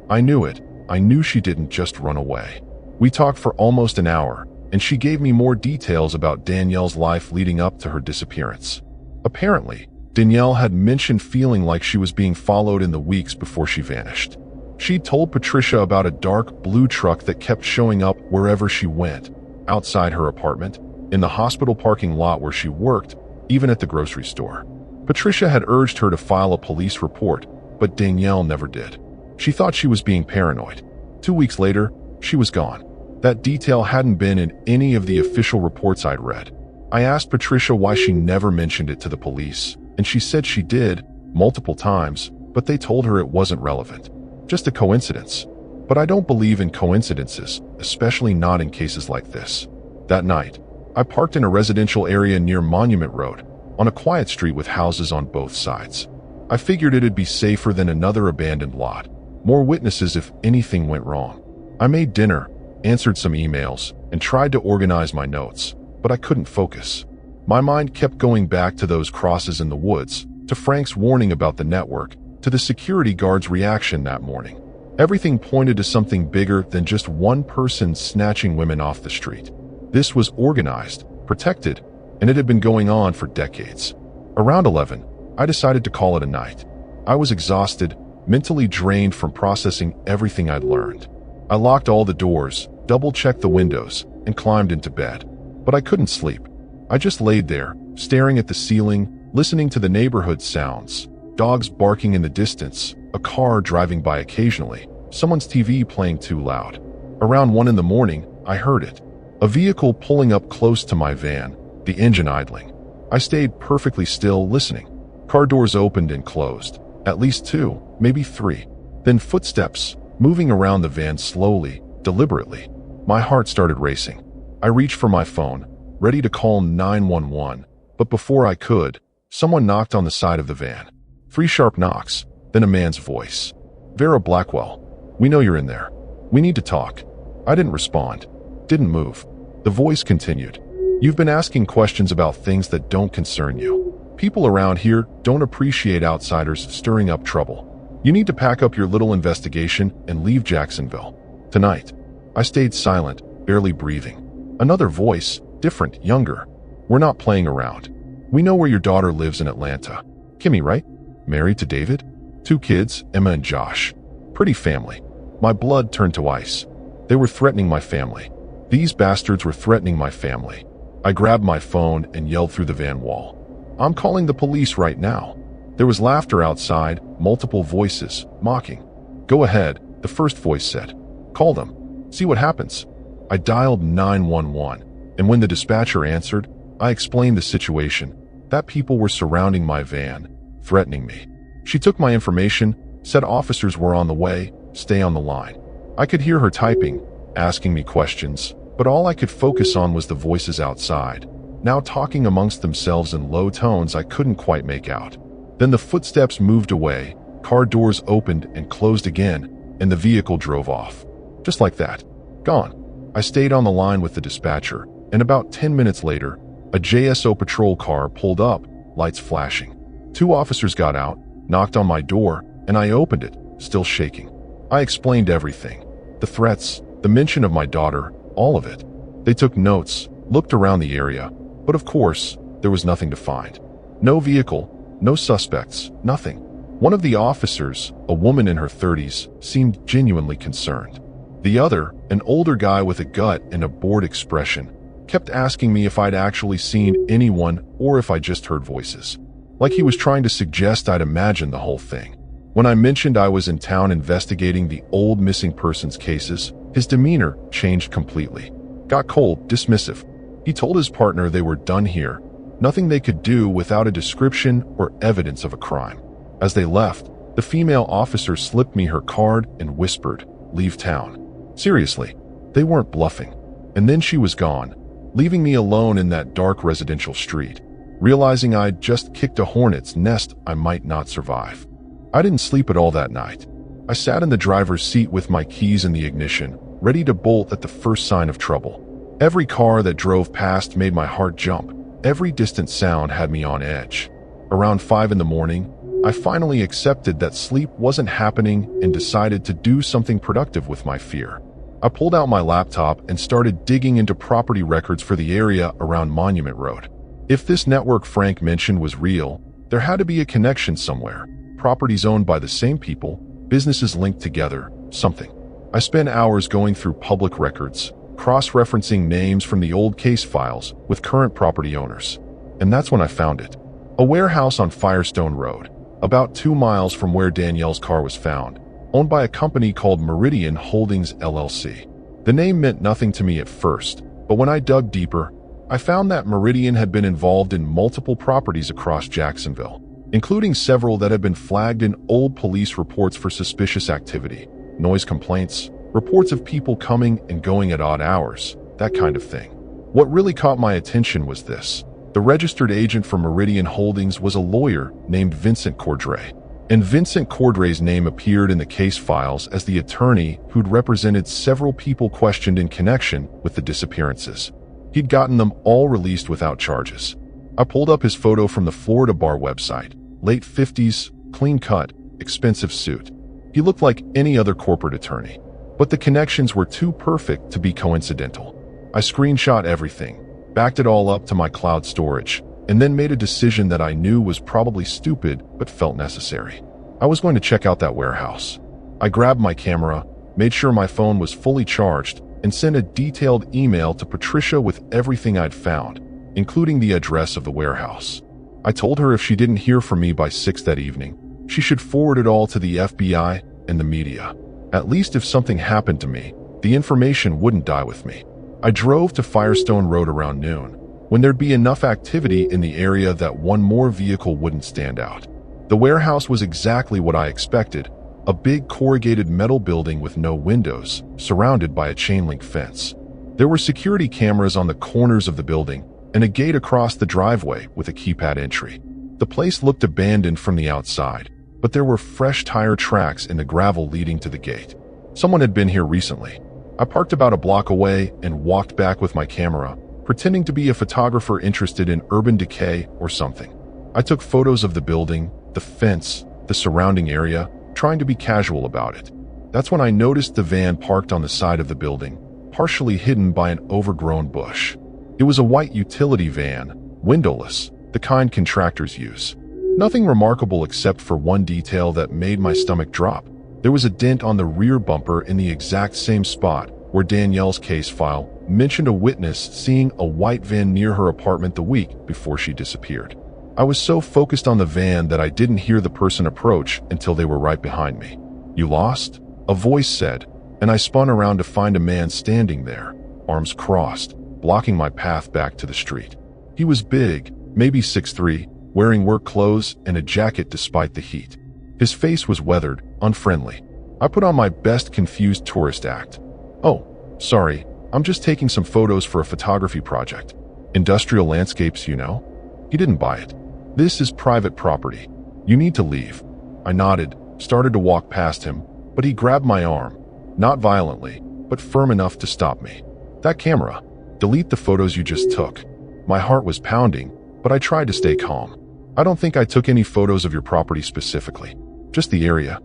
I knew it. I knew she didn't just run away. We talked for almost an hour, and she gave me more details about Danielle's life leading up to her disappearance. Apparently, Danielle had mentioned feeling like she was being followed in the weeks before she vanished. She'd told Patricia about a dark blue truck that kept showing up wherever she went, outside her apartment, in the hospital parking lot where she worked, even at the grocery store. Patricia had urged her to file a police report, but Danielle never did. She thought she was being paranoid. 2 weeks later, she was gone. That detail hadn't been in any of the official reports I'd read. I asked Patricia why she never mentioned it to the police, and she said she did, multiple times, but they told her it wasn't relevant. Just a coincidence. But I don't believe in coincidences, especially not in cases like this. That night, I parked in a residential area near Monument Road, on a quiet street with houses on both sides. I figured it'd be safer than another abandoned lot. More witnesses if anything went wrong. I made dinner, answered some emails, and tried to organize my notes, but I couldn't focus. My mind kept going back to those crosses in the woods, to Frank's warning about the network, to the security guard's reaction that morning. Everything pointed to something bigger than just one person snatching women off the street. This was organized, protected, and it had been going on for decades. Around 11, I decided to call it a night. I was exhausted, mentally drained from processing everything I'd learned. I locked all the doors, double-checked the windows, and climbed into bed. But I couldn't sleep. I just laid there, staring at the ceiling, listening to the neighborhood sounds. Dogs barking in the distance, a car driving by occasionally, someone's TV playing too loud. Around 1 in the morning, I heard it. A vehicle pulling up close to my van, the engine idling. I stayed perfectly still, listening. Car doors opened and closed. At least 2, maybe 3. Then footsteps, moving around the van slowly, deliberately. My heart started racing. I reached for my phone, ready to call 911, but before I could, someone knocked on the side of the van. 3 sharp knocks, then a man's voice. "Vera Blackwell, we know you're in there. We need to talk." I didn't respond, didn't move. The voice continued. "You've been asking questions about things that don't concern you. People around here don't appreciate outsiders stirring up trouble. You need to pack up your little investigation and leave Jacksonville tonight." I stayed silent, barely breathing. Another voice, different, younger. "We're not playing around. We know where your daughter lives in Atlanta. Kimmy, right? Married to David? 2 kids, Emma and Josh. Pretty family." My blood turned to ice. They were threatening my family. These bastards were threatening my family. I grabbed my phone and yelled through the van wall. "I'm calling the police right now." There was laughter outside, multiple voices, mocking. "Go ahead," the first voice said. "Call them. See what happens." I dialed 911, and when the dispatcher answered, I explained the situation, that people were surrounding my van, threatening me. She took my information, said officers were on the way, stay on the line. I could hear her typing, asking me questions, but all I could focus on was the voices outside, now talking amongst themselves in low tones I couldn't quite make out. Then the footsteps moved away, car doors opened and closed again, and the vehicle drove off. Just like that. Gone. I stayed on the line with the dispatcher, and about 10 minutes later, a JSO patrol car pulled up, lights flashing. 2 officers got out, knocked on my door, and I opened it, still shaking. I explained everything. The threats, the mention of my daughter, all of it. They took notes, looked around the area, but of course, there was nothing to find. No vehicle, no suspects, nothing. One of the officers, a woman in her 30s, seemed genuinely concerned. The other, an older guy with a gut and a bored expression, kept asking me if I'd actually seen anyone or if I just heard voices. Like he was trying to suggest I'd imagined the whole thing. When I mentioned I was in town investigating the old missing persons cases, his demeanor changed completely. Got cold, dismissive. He told his partner they were done here, nothing they could do without a description or evidence of a crime. As they left, the female officer slipped me her card and whispered, "Leave town." Seriously, they weren't bluffing. And then she was gone, leaving me alone in that dark residential street, realizing I'd just kicked a hornet's nest I might not survive. I didn't sleep at all that night. I sat in the driver's seat with my keys in the ignition, ready to bolt at the first sign of trouble. Every car that drove past made my heart jump. Every distant sound had me on edge. Around 5 in the morning, I finally accepted that sleep wasn't happening and decided to do something productive with my fear. I pulled out my laptop and started digging into property records for the area around Monument Road. If this network Frank mentioned was real, there had to be a connection somewhere. Properties owned by the same people, businesses linked together, something. I spent hours going through public records, cross-referencing names from the old case files with current property owners. And that's when I found it. A warehouse on Firestone Road, about 2 miles from where Danielle's car was found, owned by a company called Meridian Holdings LLC. The name meant nothing to me at first, but when I dug deeper, I found that Meridian had been involved in multiple properties across Jacksonville, including several that had been flagged in old police reports for suspicious activity, noise complaints, reports of people coming and going at odd hours, that kind of thing. What really caught my attention was this. The registered agent for Meridian Holdings was a lawyer named Vincent Cordray, and Vincent Cordray's name appeared in the case files as the attorney who'd represented several people questioned in connection with the disappearances. He'd gotten them all released without charges. I pulled up his photo from the Florida Bar website, late 50s, clean-cut, expensive suit. He looked like any other corporate attorney, but the connections were too perfect to be coincidental. I screenshot everything, backed it all up to my cloud storage, and then made a decision that I knew was probably stupid but felt necessary. I was going to check out that warehouse. I grabbed my camera, made sure my phone was fully charged, and sent a detailed email to Patricia with everything I'd found, including the address of the warehouse. I told her if she didn't hear from me by 6 that evening, she should forward it all to the FBI and the media. At least if something happened to me, The information wouldn't die with me. I drove to Firestone Road around noon, when there'd be enough activity in the area that one more vehicle wouldn't stand out. The warehouse was exactly what I expected, a big corrugated metal building with no windows, surrounded by a chain-link fence. There were security cameras on the corners of the building and a gate across the driveway with a keypad entry. The place looked abandoned from the outside, but there were fresh tire tracks in the gravel leading to the gate. Someone had been here recently. I parked about a block away and walked back with my camera, pretending to be a photographer interested in urban decay or something. I took photos of the building, the fence, the surrounding area, trying to be casual about it. That's when I noticed the van parked on the side of the building, partially hidden by an overgrown bush. It was a white utility van, windowless, the kind contractors use. Nothing remarkable except for one detail that made my stomach drop. There was a dent on the rear bumper in the exact same spot where Danielle's case file mentioned a witness seeing a white van near her apartment the week before she disappeared. I was so focused on the van that I didn't hear the person approach until they were right behind me. "You lost?" a voice said, and I spun around to find a man standing there, arms crossed, blocking my path back to the street. He was big, maybe 6'3", wearing work clothes and a jacket despite the heat. His face was weathered, unfriendly. I put on my best confused tourist act. "Oh, sorry, I'm just taking some photos for a photography project. Industrial landscapes, you know?" He didn't buy it. "This is private property. You need to leave." I nodded, started to walk past him, but he grabbed my arm, not violently, but firm enough to stop me. "That camera. Delete the photos you just took." My heart was pounding, but I tried to stay calm. "I don't think I took any photos of your property specifically. Just the area."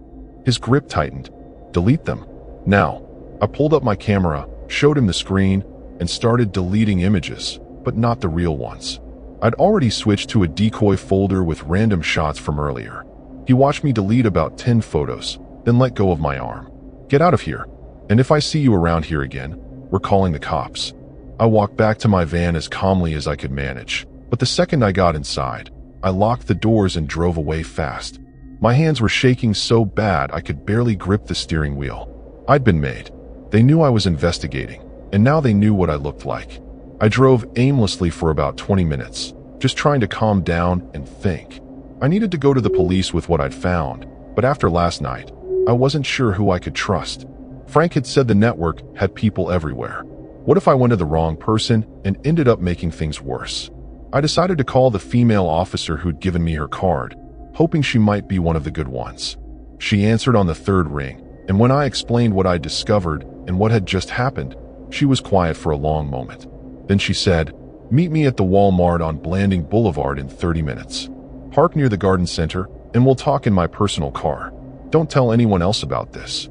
His grip tightened. "Delete them. Now." I pulled up my camera, showed him the screen, and started deleting images, but not the real ones. I'd already switched to a decoy folder with random shots from earlier. He watched me delete about 10 photos, then let go of my arm. "Get out of here. And if I see you around here again, we're calling the cops." I walked back to my van as calmly as I could manage, but the second I got inside, I locked the doors and drove away fast. My hands were shaking so bad I could barely grip the steering wheel. I'd been made. They knew I was investigating, and now they knew what I looked like. I drove aimlessly for about 20 minutes, just trying to calm down and think. I needed to go to the police with what I'd found, but after last night, I wasn't sure who I could trust. Frank had said the network had people everywhere. What if I went to the wrong person and ended up making things worse? I decided to call the female officer who'd given me her card, hoping she might be one of the good ones. She answered on the third ring, and when I explained what I'd discovered and what had just happened, she was quiet for a long moment. Then she said, "Meet me at the Walmart on Blanding Boulevard in 30 minutes. Park near the garden center, and we'll talk in my personal car. Don't tell anyone else about this."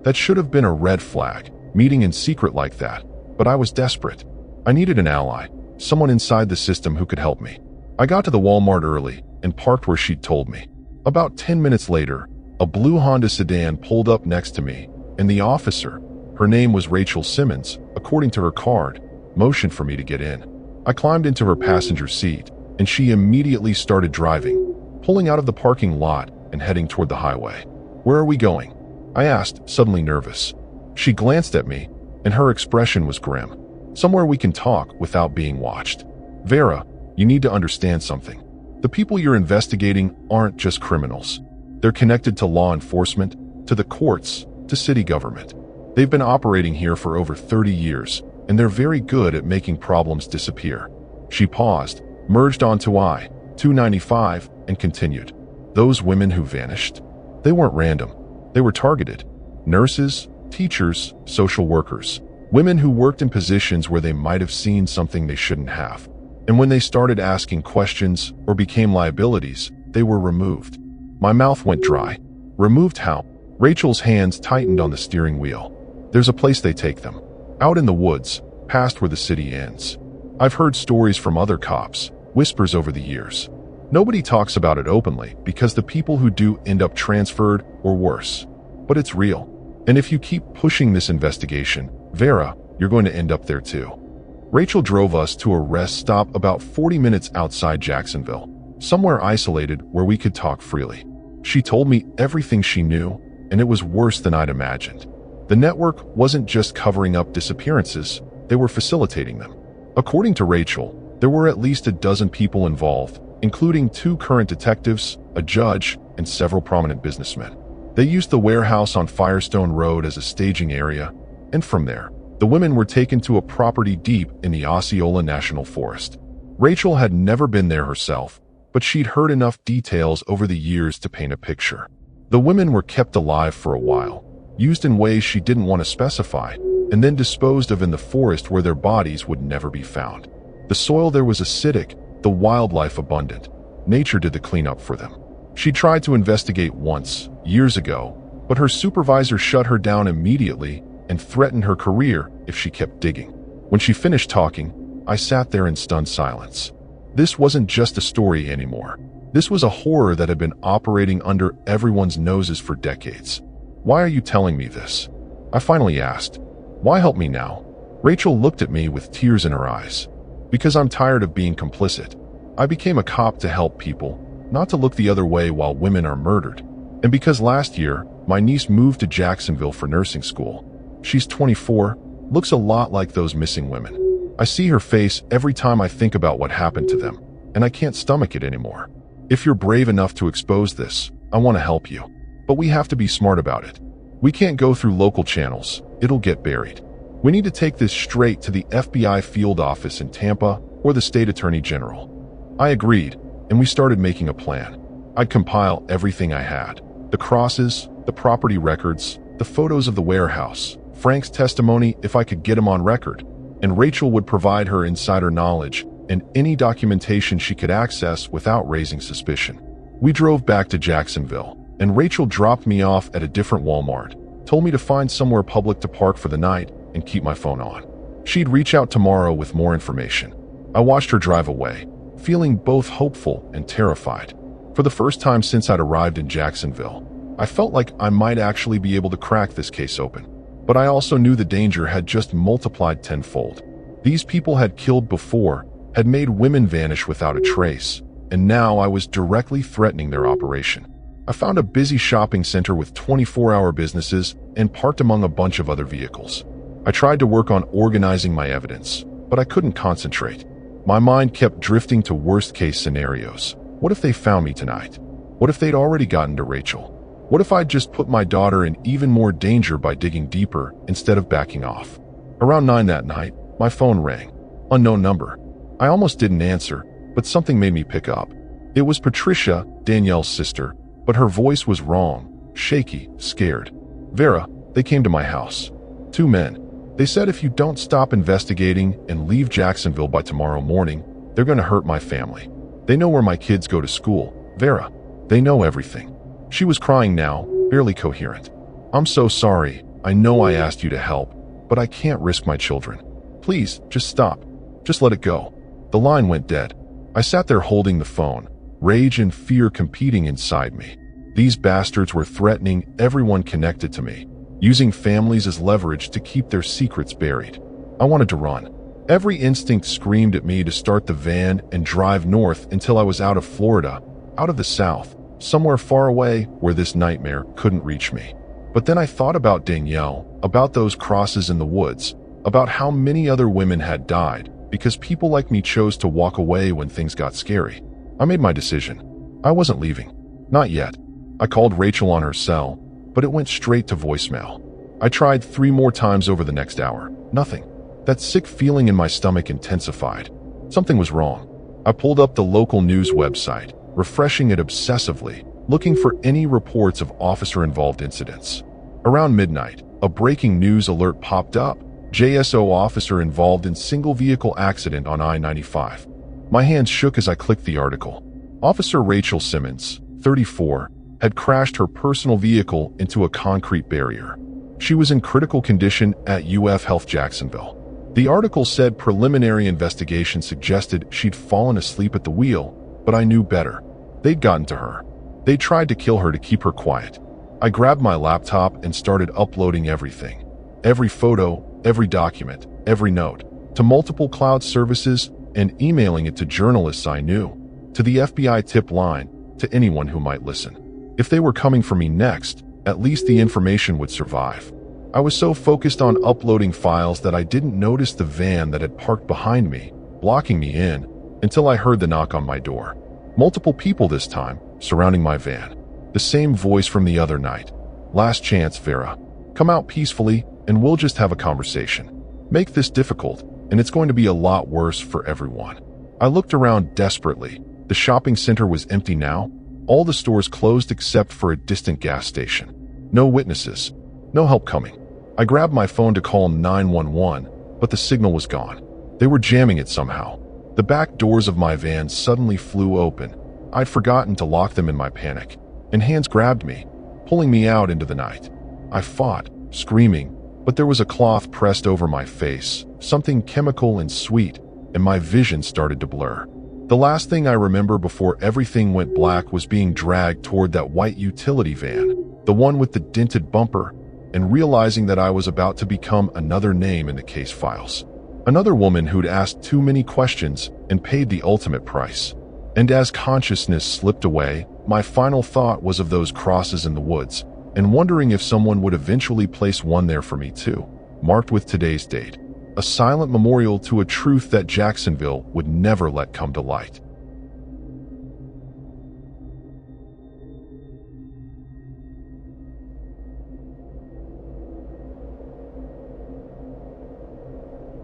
That should have been a red flag, meeting in secret like that, but I was desperate. I needed an ally, someone inside the system who could help me. I got to the Walmart early and parked where she'd told me. About 10 minutes later, a blue Honda sedan pulled up next to me, and the officer, her name was Rachel Simmons, according to her card, motioned for me to get in. I climbed into her passenger seat, and she immediately started driving, pulling out of the parking lot and heading toward the highway. "Where are we going?" I asked, suddenly nervous. She glanced at me, and her expression was grim. "Somewhere we can talk without being watched. Vera, you need to understand something. The people you're investigating aren't just criminals. They're connected to law enforcement, to the courts, to city government. They've been operating here for over 30 years, and they're very good at making problems disappear." She paused, merged onto I-295, and continued. "Those women who vanished? They weren't random. They were targeted. Nurses, teachers, social workers. Women who worked in positions where they might have seen something they shouldn't have. And when they started asking questions or became liabilities, they were removed." My mouth went dry. "Removed how?" Rachel's hands tightened on the steering wheel. "There's a place they take them. Out in the woods, past where the city ends. I've heard stories from other cops, whispers over the years. Nobody talks about it openly because the people who do end up transferred or worse. But it's real. And if you keep pushing this investigation, Vera, you're going to end up there too." Rachel drove us to a rest stop about 40 minutes outside Jacksonville, somewhere isolated where we could talk freely. She told me everything she knew, and it was worse than I'd imagined. The network wasn't just covering up disappearances, they were facilitating them. According to Rachel, there were at least a dozen people involved, including 2 current detectives, a judge, and several prominent businessmen. They used the warehouse on Firestone Road as a staging area, and from there, the women were taken to a property deep in the Osceola National Forest. Rachel had never been there herself, but she'd heard enough details over the years to paint a picture. The women were kept alive for a while, used in ways she didn't want to specify, and then disposed of in the forest where their bodies would never be found. The soil there was acidic, the wildlife abundant. Nature did the cleanup for them. She tried to investigate once, years ago, but her supervisor shut her down immediately and threatened her career if she kept digging. When she finished talking, I sat there in stunned silence. This wasn't just a story anymore. This was a horror that had been operating under everyone's noses for decades. "Why are you telling me this?" I finally asked. "Why help me now?" Rachel looked at me with tears in her eyes. "Because I'm tired of being complicit. I became a cop to help people, not to look the other way while women are murdered. And because last year, my niece moved to Jacksonville for nursing school. She's 24, looks a lot like those missing women. I see her face every time I think about what happened to them, and I can't stomach it anymore. If you're brave enough to expose this, I want to help you. But we have to be smart about it. We can't go through local channels. It'll get buried. We need to take this straight to the FBI field office in Tampa or the state attorney general." I agreed, and we started making a plan. I'd compile everything I had. The crosses, the property records, the photos of the warehouse, Frank's testimony if I could get him on record, and Rachel would provide her insider knowledge and any documentation she could access without raising suspicion. We drove back to Jacksonville, and Rachel dropped me off at a different Walmart, told me to find somewhere public to park for the night and keep my phone on. She'd reach out tomorrow with more information. I watched her drive away, feeling both hopeful and terrified. For the first time since I'd arrived in Jacksonville, I felt like I might actually be able to crack this case open. But I also knew the danger had just multiplied tenfold. These people had killed before, had made women vanish without a trace, and now I was directly threatening their operation. I found a busy shopping center with 24-hour businesses and parked among a bunch of other vehicles. I tried to work on organizing my evidence, but I couldn't concentrate. My mind kept drifting to worst-case scenarios. What if they found me tonight? What if they'd already gotten to Rachel? What if I'd just put my daughter in even more danger by digging deeper instead of backing off? Around 9 that night, my phone rang. Unknown number. I almost didn't answer, but something made me pick up. It was Patricia, Danielle's sister, but her voice was wrong, shaky, scared. "Vera, they came to my house. 2 men. They said if you don't stop investigating and leave Jacksonville by tomorrow morning, they're going to hurt my family. They know where my kids go to school. Vera, they know everything." She was crying now, barely coherent. "I'm so sorry. I know I asked you to help, but I can't risk my children. Please, just stop. Just let it go." The line went dead. I sat there holding the phone, rage and fear competing inside me. These bastards were threatening everyone connected to me, using families as leverage to keep their secrets buried. I wanted to run. Every instinct screamed at me to start the van and drive north until I was out of Florida, out of the South, somewhere far away where this nightmare couldn't reach me. But then I thought about Danielle, about those crosses in the woods, about how many other women had died because people like me chose to walk away when things got scary. I made my decision. I wasn't leaving. Not yet. I called Rachel on her cell, but it went straight to voicemail. I tried 3 more times over the next hour. Nothing. That sick feeling in my stomach intensified. Something was wrong. I pulled up the local news website, refreshing it obsessively, looking for any reports of officer-involved incidents. Around midnight, a breaking news alert popped up. JSO officer involved in single vehicle accident on I-95. My hands shook as I clicked the article. Officer Rachel Simmons, 34, had crashed her personal vehicle into a concrete barrier. She was in critical condition at UF Health Jacksonville. The article said preliminary investigation suggested she'd fallen asleep at the wheel, but I knew better. They'd gotten to her. They tried to kill her to keep her quiet. I grabbed my laptop and started uploading everything. Every photo, every document, every note, to multiple cloud services and emailing it to journalists I knew, to the FBI tip line, to anyone who might listen. If they were coming for me next, at least the information would survive. I was so focused on uploading files that I didn't notice the van that had parked behind me, blocking me in, until I heard the knock on my door. Multiple people this time, surrounding my van. The same voice from the other night. "Last chance, Vera. Come out peacefully, and we'll just have a conversation. Make this difficult, and it's going to be a lot worse for everyone." I looked around desperately. The shopping center was empty now. All the stores closed except for a distant gas station. No witnesses. No help coming. I grabbed my phone to call 911, but the signal was gone. They were jamming it somehow. The back doors of my van suddenly flew open. I'd forgotten to lock them in my panic, and hands grabbed me, pulling me out into the night. I fought, screaming, but there was a cloth pressed over my face, something chemical and sweet, and my vision started to blur. The last thing I remember before everything went black was being dragged toward that white utility van, the one with the dented bumper, and realizing that I was about to become another name in the case files. Another woman who'd asked too many questions and paid the ultimate price. And as consciousness slipped away, my final thought was of those crosses in the woods, and wondering if someone would eventually place one there for me too, marked with today's date. A silent memorial to a truth that Jacksonville would never let come to light.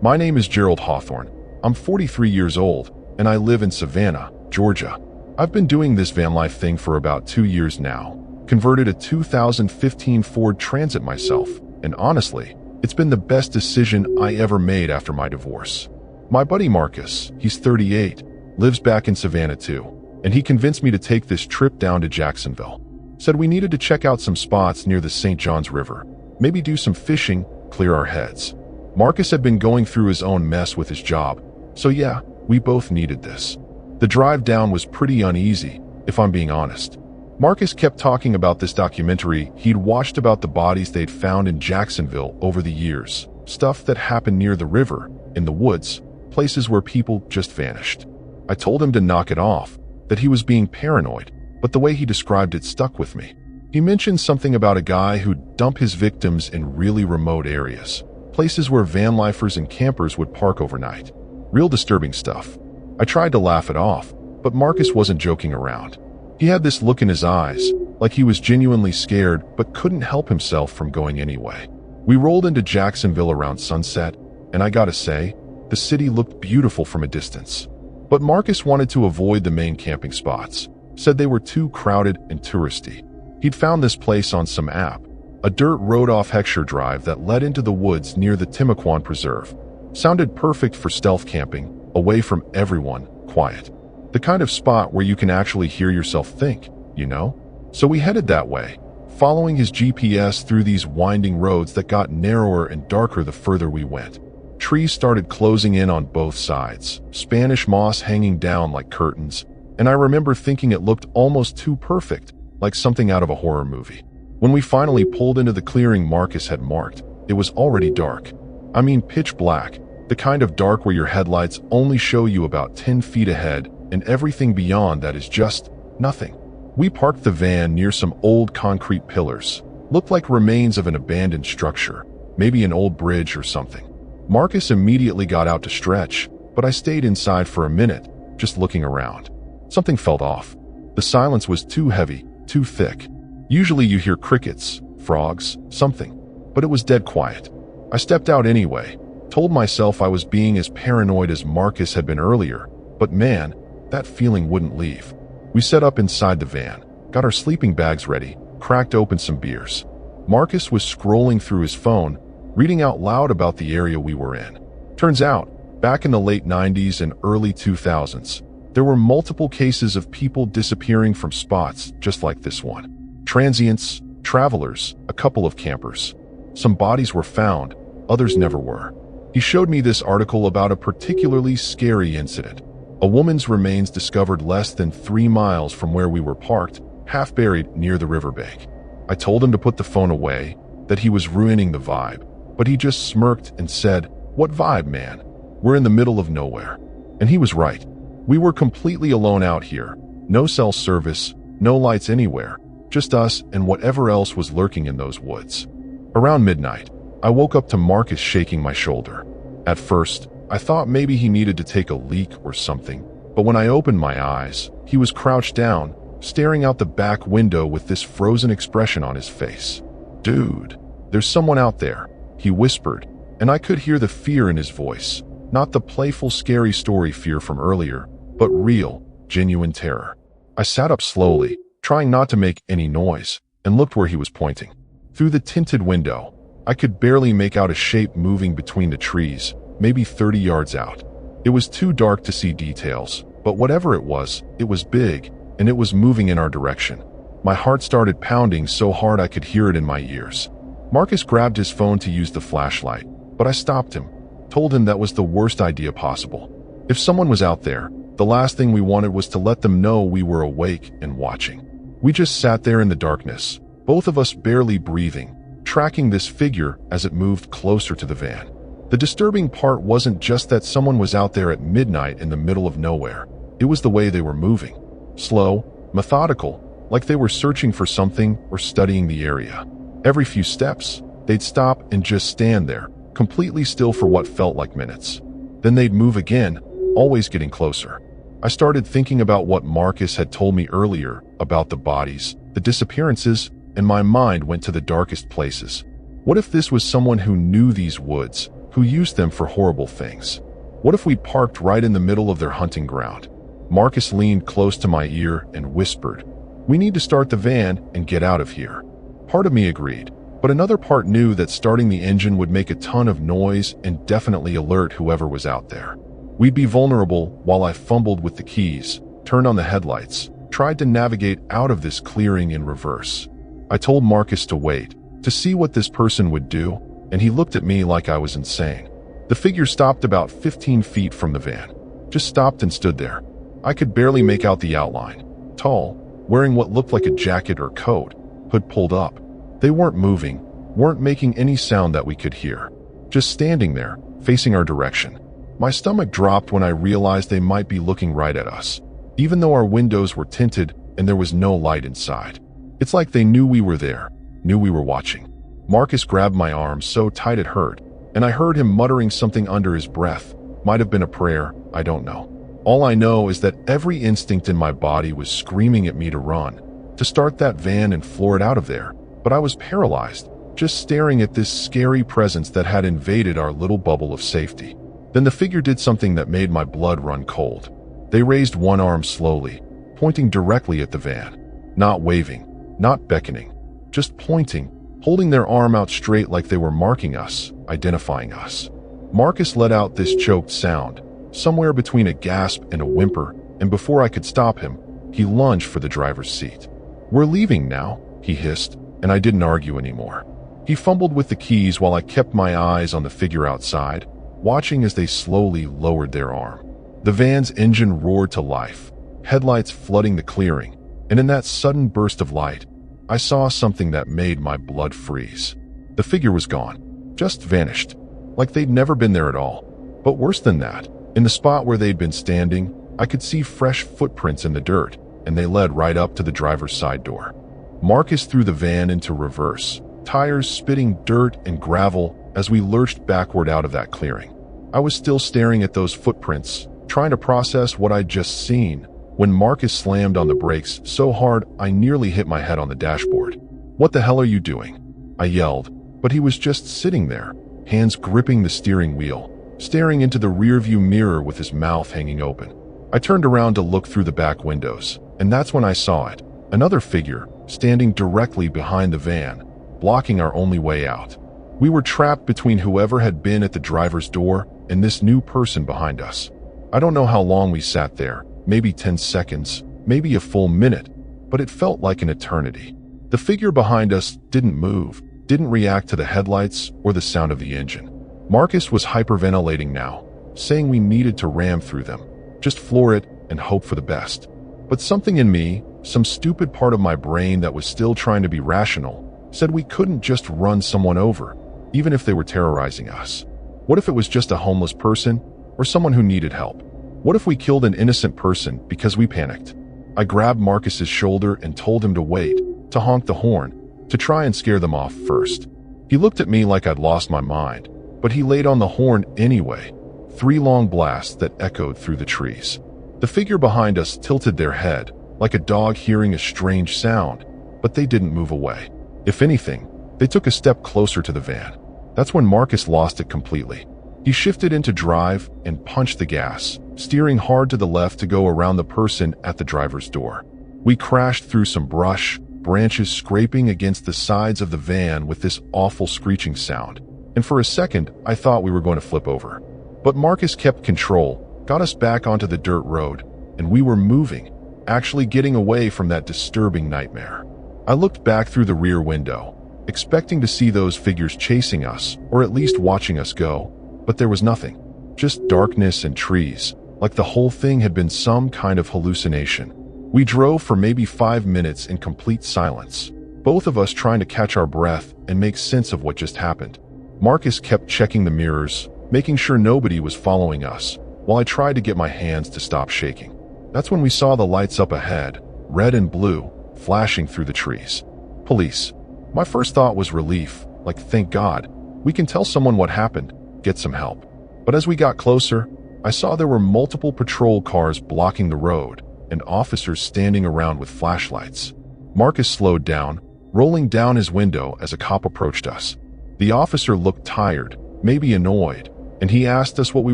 My name is Gerald Hawthorne. I'm 43 years old, and I live in Savannah, Georgia. I've been doing this van life thing for about 2 years now. Converted a 2015 Ford Transit myself, and honestly, it's been the best decision I ever made after my divorce. My buddy Marcus, he's 38, lives back in Savannah too, and he convinced me to take this trip down to Jacksonville. Said we needed to check out some spots near the St. Johns River, maybe do some fishing, clear our heads. Marcus had been going through his own mess with his job, so yeah, we both needed this. The drive down was pretty uneasy, if I'm being honest. Marcus kept talking about this documentary he'd watched about the bodies they'd found in Jacksonville over the years, stuff that happened near the river, in the woods, places where people just vanished. I told him to knock it off, that he was being paranoid, but the way he described it stuck with me. He mentioned something about a guy who'd dump his victims in really remote areas, places where vanlifers and campers would park overnight. Real disturbing stuff. I tried to laugh it off, but Marcus wasn't joking around. He had this look in his eyes, like he was genuinely scared but couldn't help himself from going anyway. We rolled into Jacksonville around sunset, and I gotta say, the city looked beautiful from a distance. But Marcus wanted to avoid the main camping spots, said they were too crowded and touristy. He'd found this place on some app, a dirt road off Heckscher Drive that led into the woods near the Timaquan Preserve. Sounded perfect for stealth camping, away from everyone, quiet. The kind of spot where you can actually hear yourself think, you know? So we headed that way, following his GPS through these winding roads that got narrower and darker the further we went. Trees started closing in on both sides, Spanish moss hanging down like curtains, and I remember thinking it looked almost too perfect, like something out of a horror movie. When we finally pulled into the clearing Marcus had marked, it was already dark. I mean pitch black, the kind of dark where your headlights only show you about 10 feet ahead, and everything beyond that is just nothing. We parked the van near some old concrete pillars. Looked like remains of an abandoned structure, maybe an old bridge or something. Marcus immediately got out to stretch, but I stayed inside for a minute, just looking around. Something felt off. The silence was too heavy, too thick. Usually you hear crickets, frogs, something, but it was dead quiet. I stepped out anyway, told myself I was being as paranoid as Marcus had been earlier, but man, that feeling wouldn't leave. We set up inside the van, got our sleeping bags ready, cracked open some beers. Marcus was scrolling through his phone, reading out loud about the area we were in. Turns out, back in the late 90s and early 2000s, there were multiple cases of people disappearing from spots just like this one. Transients, travelers, a couple of campers. Some bodies were found, others never were. He showed me this article about a particularly scary incident. A woman's remains discovered less than 3 miles from where we were parked, half buried near the riverbank. I told him to put the phone away, that he was ruining the vibe, but he just smirked and said, "What vibe, man? We're in the middle of nowhere." And he was right. We were completely alone out here. No cell service, no lights anywhere, just us and whatever else was lurking in those woods. Around midnight, I woke up to Marcus shaking my shoulder. At first, I thought maybe he needed to take a leak or something, but when I opened my eyes, he was crouched down, staring out the back window with this frozen expression on his face. "Dude, there's someone out there," he whispered, and I could hear the fear in his voice. Not the playful, scary story fear from earlier, but real, genuine terror. I sat up slowly, trying not to make any noise, and looked where he was pointing. Through the tinted window, I could barely make out a shape moving between the trees, maybe 30 yards out. It was too dark to see details, but whatever it was big, and it was moving in our direction. My heart started pounding so hard I could hear it in my ears. Marcus grabbed his phone to use the flashlight, but I stopped him, told him that was the worst idea possible. If someone was out there, the last thing we wanted was to let them know we were awake and watching. We just sat there in the darkness, both of us barely breathing, tracking this figure as it moved closer to the van. The disturbing part wasn't just that someone was out there at midnight in the middle of nowhere. It was the way they were moving. Slow, methodical, like they were searching for something or studying the area. Every few steps, they'd stop and just stand there, completely still for what felt like minutes. Then they'd move again, always getting closer. I started thinking about what Marcus had told me earlier about the bodies, the disappearances, and my mind went to the darkest places. What if this was someone who knew these woods, who used them for horrible things? What if we'd parked right in the middle of their hunting ground? Marcus leaned close to my ear and whispered, "We need to start the van and get out of here." Part of me agreed, but another part knew that starting the engine would make a ton of noise and definitely alert whoever was out there. We'd be vulnerable while I fumbled with the keys, turned on the headlights, tried to navigate out of this clearing in reverse. I told Marcus to wait, to see what this person would do, and he looked at me like I was insane. The figure stopped about 15 feet from the van. Just stopped and stood there. I could barely make out the outline. Tall, wearing what looked like a jacket or coat, hood pulled up. They weren't moving, weren't making any sound that we could hear. Just standing there, facing our direction. My stomach dropped when I realized they might be looking right at us, even though our windows were tinted and there was no light inside. It's like they knew we were there, knew we were watching. Marcus grabbed my arm so tight it hurt, and I heard him muttering something under his breath. Might have been a prayer, I don't know. All I know is that every instinct in my body was screaming at me to run, to start that van and floor it out of there, but I was paralyzed, just staring at this scary presence that had invaded our little bubble of safety. Then the figure did something that made my blood run cold. They raised one arm slowly, pointing directly at the van. Not waving, not beckoning, just pointing, holding their arm out straight like they were marking us, identifying us. Marcus let out this choked sound, somewhere between a gasp and a whimper, and before I could stop him, he lunged for the driver's seat. "We're leaving now," he hissed, and I didn't argue anymore. He fumbled with the keys while I kept my eyes on the figure outside, watching as they slowly lowered their arm. The van's engine roared to life, headlights flooding the clearing, and in that sudden burst of light, I saw something that made my blood freeze. The figure was gone, just vanished, like they'd never been there at all. But worse than that, in the spot where they'd been standing, I could see fresh footprints in the dirt, and they led right up to the driver's side door. Marcus threw the van into reverse, tires spitting dirt and gravel as we lurched backward out of that clearing. I was still staring at those footprints, trying to process what I'd just seen, when Marcus slammed on the brakes so hard I nearly hit my head on the dashboard. "What the hell are you doing?" I yelled, but he was just sitting there, hands gripping the steering wheel, staring into the rearview mirror with his mouth hanging open. I turned around to look through the back windows, and that's when I saw it. Another figure, standing directly behind the van, blocking our only way out. We were trapped between whoever had been at the driver's door and this new person behind us. I don't know how long we sat there, maybe 10 seconds, maybe a full minute, but it felt like an eternity. The figure behind us didn't move, didn't react to the headlights or the sound of the engine. Marcus was hyperventilating now, saying we needed to ram through them, just floor it and hope for the best. But something in me, some stupid part of my brain that was still trying to be rational, said we couldn't just run someone over, even if they were terrorizing us. What if it was just a homeless person or someone who needed help? What if we killed an innocent person because we panicked? I grabbed Marcus's shoulder and told him to wait, to honk the horn, to try and scare them off first. He looked at me like I'd lost my mind, but he laid on the horn anyway. 3 long blasts that echoed through the trees. The figure behind us tilted their head, like a dog hearing a strange sound, but they didn't move away. If anything, they took a step closer to the van. That's when Marcus lost it completely. He shifted into drive and punched the gas, steering hard to the left to go around the person at the driver's door. We crashed through some brush, branches scraping against the sides of the van with this awful screeching sound, and for a second I thought we were going to flip over. But Marcus kept control, got us back onto the dirt road, and we were moving, actually getting away from that disturbing nightmare. I looked back through the rear window, expecting to see those figures chasing us, or at least watching us go, but there was nothing. Just darkness and trees, like the whole thing had been some kind of hallucination. We drove for maybe 5 minutes in complete silence, both of us trying to catch our breath and make sense of what just happened. Marcus kept checking the mirrors, making sure nobody was following us, while I tried to get my hands to stop shaking. That's when we saw the lights up ahead, red and blue, flashing through the trees. Police. My first thought was relief, like thank God, we can tell someone what happened, get some help. But as we got closer, I saw there were multiple patrol cars blocking the road, and officers standing around with flashlights. Marcus slowed down, rolling down his window as a cop approached us. The officer looked tired, maybe annoyed, and he asked us what we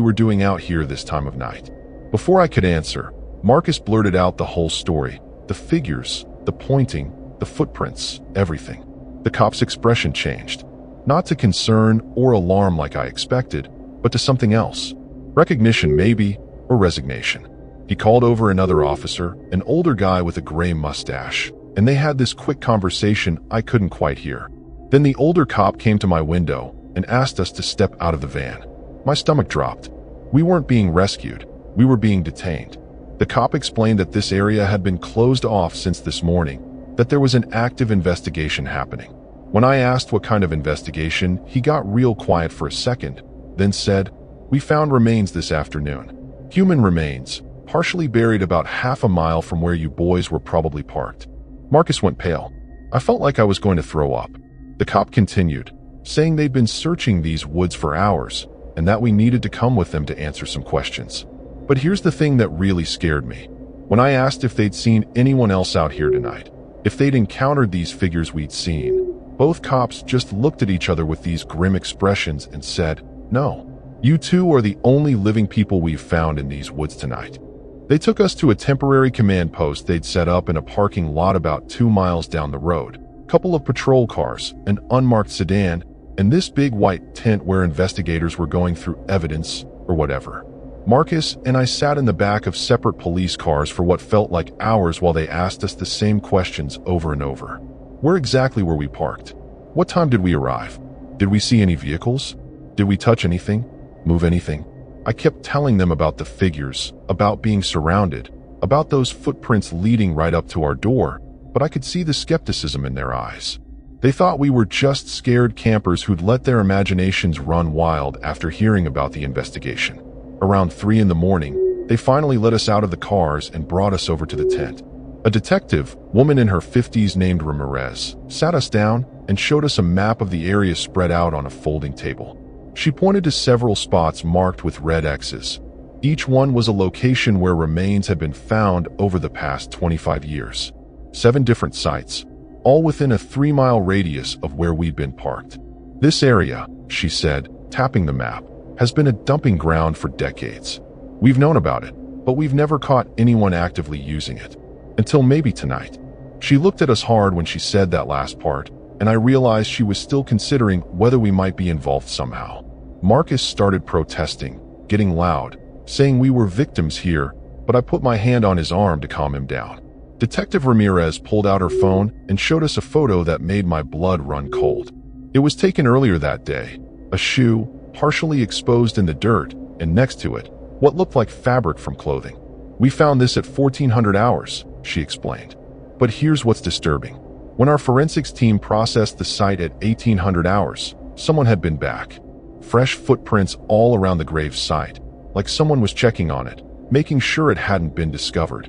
were doing out here this time of night. Before I could answer, Marcus blurted out the whole story. The figures, the pointing, the footprints, everything. The cop's expression changed. Not to concern or alarm like I expected, but to something else. Recognition maybe, or resignation. He called over another officer, an older guy with a gray mustache, and they had this quick conversation I couldn't quite hear. Then the older cop came to my window and asked us to step out of the van. My stomach dropped. We weren't being rescued, we were being detained. The cop explained that this area had been closed off since this morning, that there was an active investigation happening. When I asked what kind of investigation, he got real quiet for a second, then said, "We found remains this afternoon. Human remains, partially buried about half a mile from where you boys were probably parked." Marcus went pale. I felt like I was going to throw up. The cop continued, saying they'd been searching these woods for hours, and that we needed to come with them to answer some questions. But here's the thing that really scared me. When I asked if they'd seen anyone else out here tonight, if they'd encountered these figures we'd seen, both cops just looked at each other with these grim expressions and said, "No. You two are the only living people we've found in these woods tonight." They took us to a temporary command post they'd set up in a parking lot about 2 miles down the road. A couple of patrol cars, an unmarked sedan, and this big white tent where investigators were going through evidence or whatever. Marcus and I sat in the back of separate police cars for what felt like hours while they asked us the same questions over and over. Where exactly were we parked? What time did we arrive? Did we see any vehicles? Did we touch anything? Move anything? I kept telling them about the figures, about being surrounded, about those footprints leading right up to our door, but I could see the skepticism in their eyes. They thought we were just scared campers who'd let their imaginations run wild after hearing about the investigation. Around 3 in the morning, they finally let us out of the cars and brought us over to the tent. A detective, woman in her 50s named Ramirez, sat us down and showed us a map of the area spread out on a folding table. She pointed to several spots marked with red X's. Each one was a location where remains had been found over the past 25 years. 7 different sites, all within a 3-mile radius of where we'd been parked. This area, she said, tapping the map, has been a dumping ground for decades. We've known about it, but we've never caught anyone actively using it. Until maybe tonight. She looked at us hard when she said that last part, and I realized she was still considering whether we might be involved somehow. Marcus started protesting, getting loud, saying we were victims here, but I put my hand on his arm to calm him down. Detective Ramirez pulled out her phone and showed us a photo that made my blood run cold. It was taken earlier that day, a shoe, partially exposed in the dirt, and next to it, what looked like fabric from clothing. "We found this at 1400 hours, she explained. But here's what's disturbing. When our forensics team processed the site at 1800 hours, someone had been back. Fresh footprints all around the grave site, like someone was checking on it, making sure it hadn't been discovered."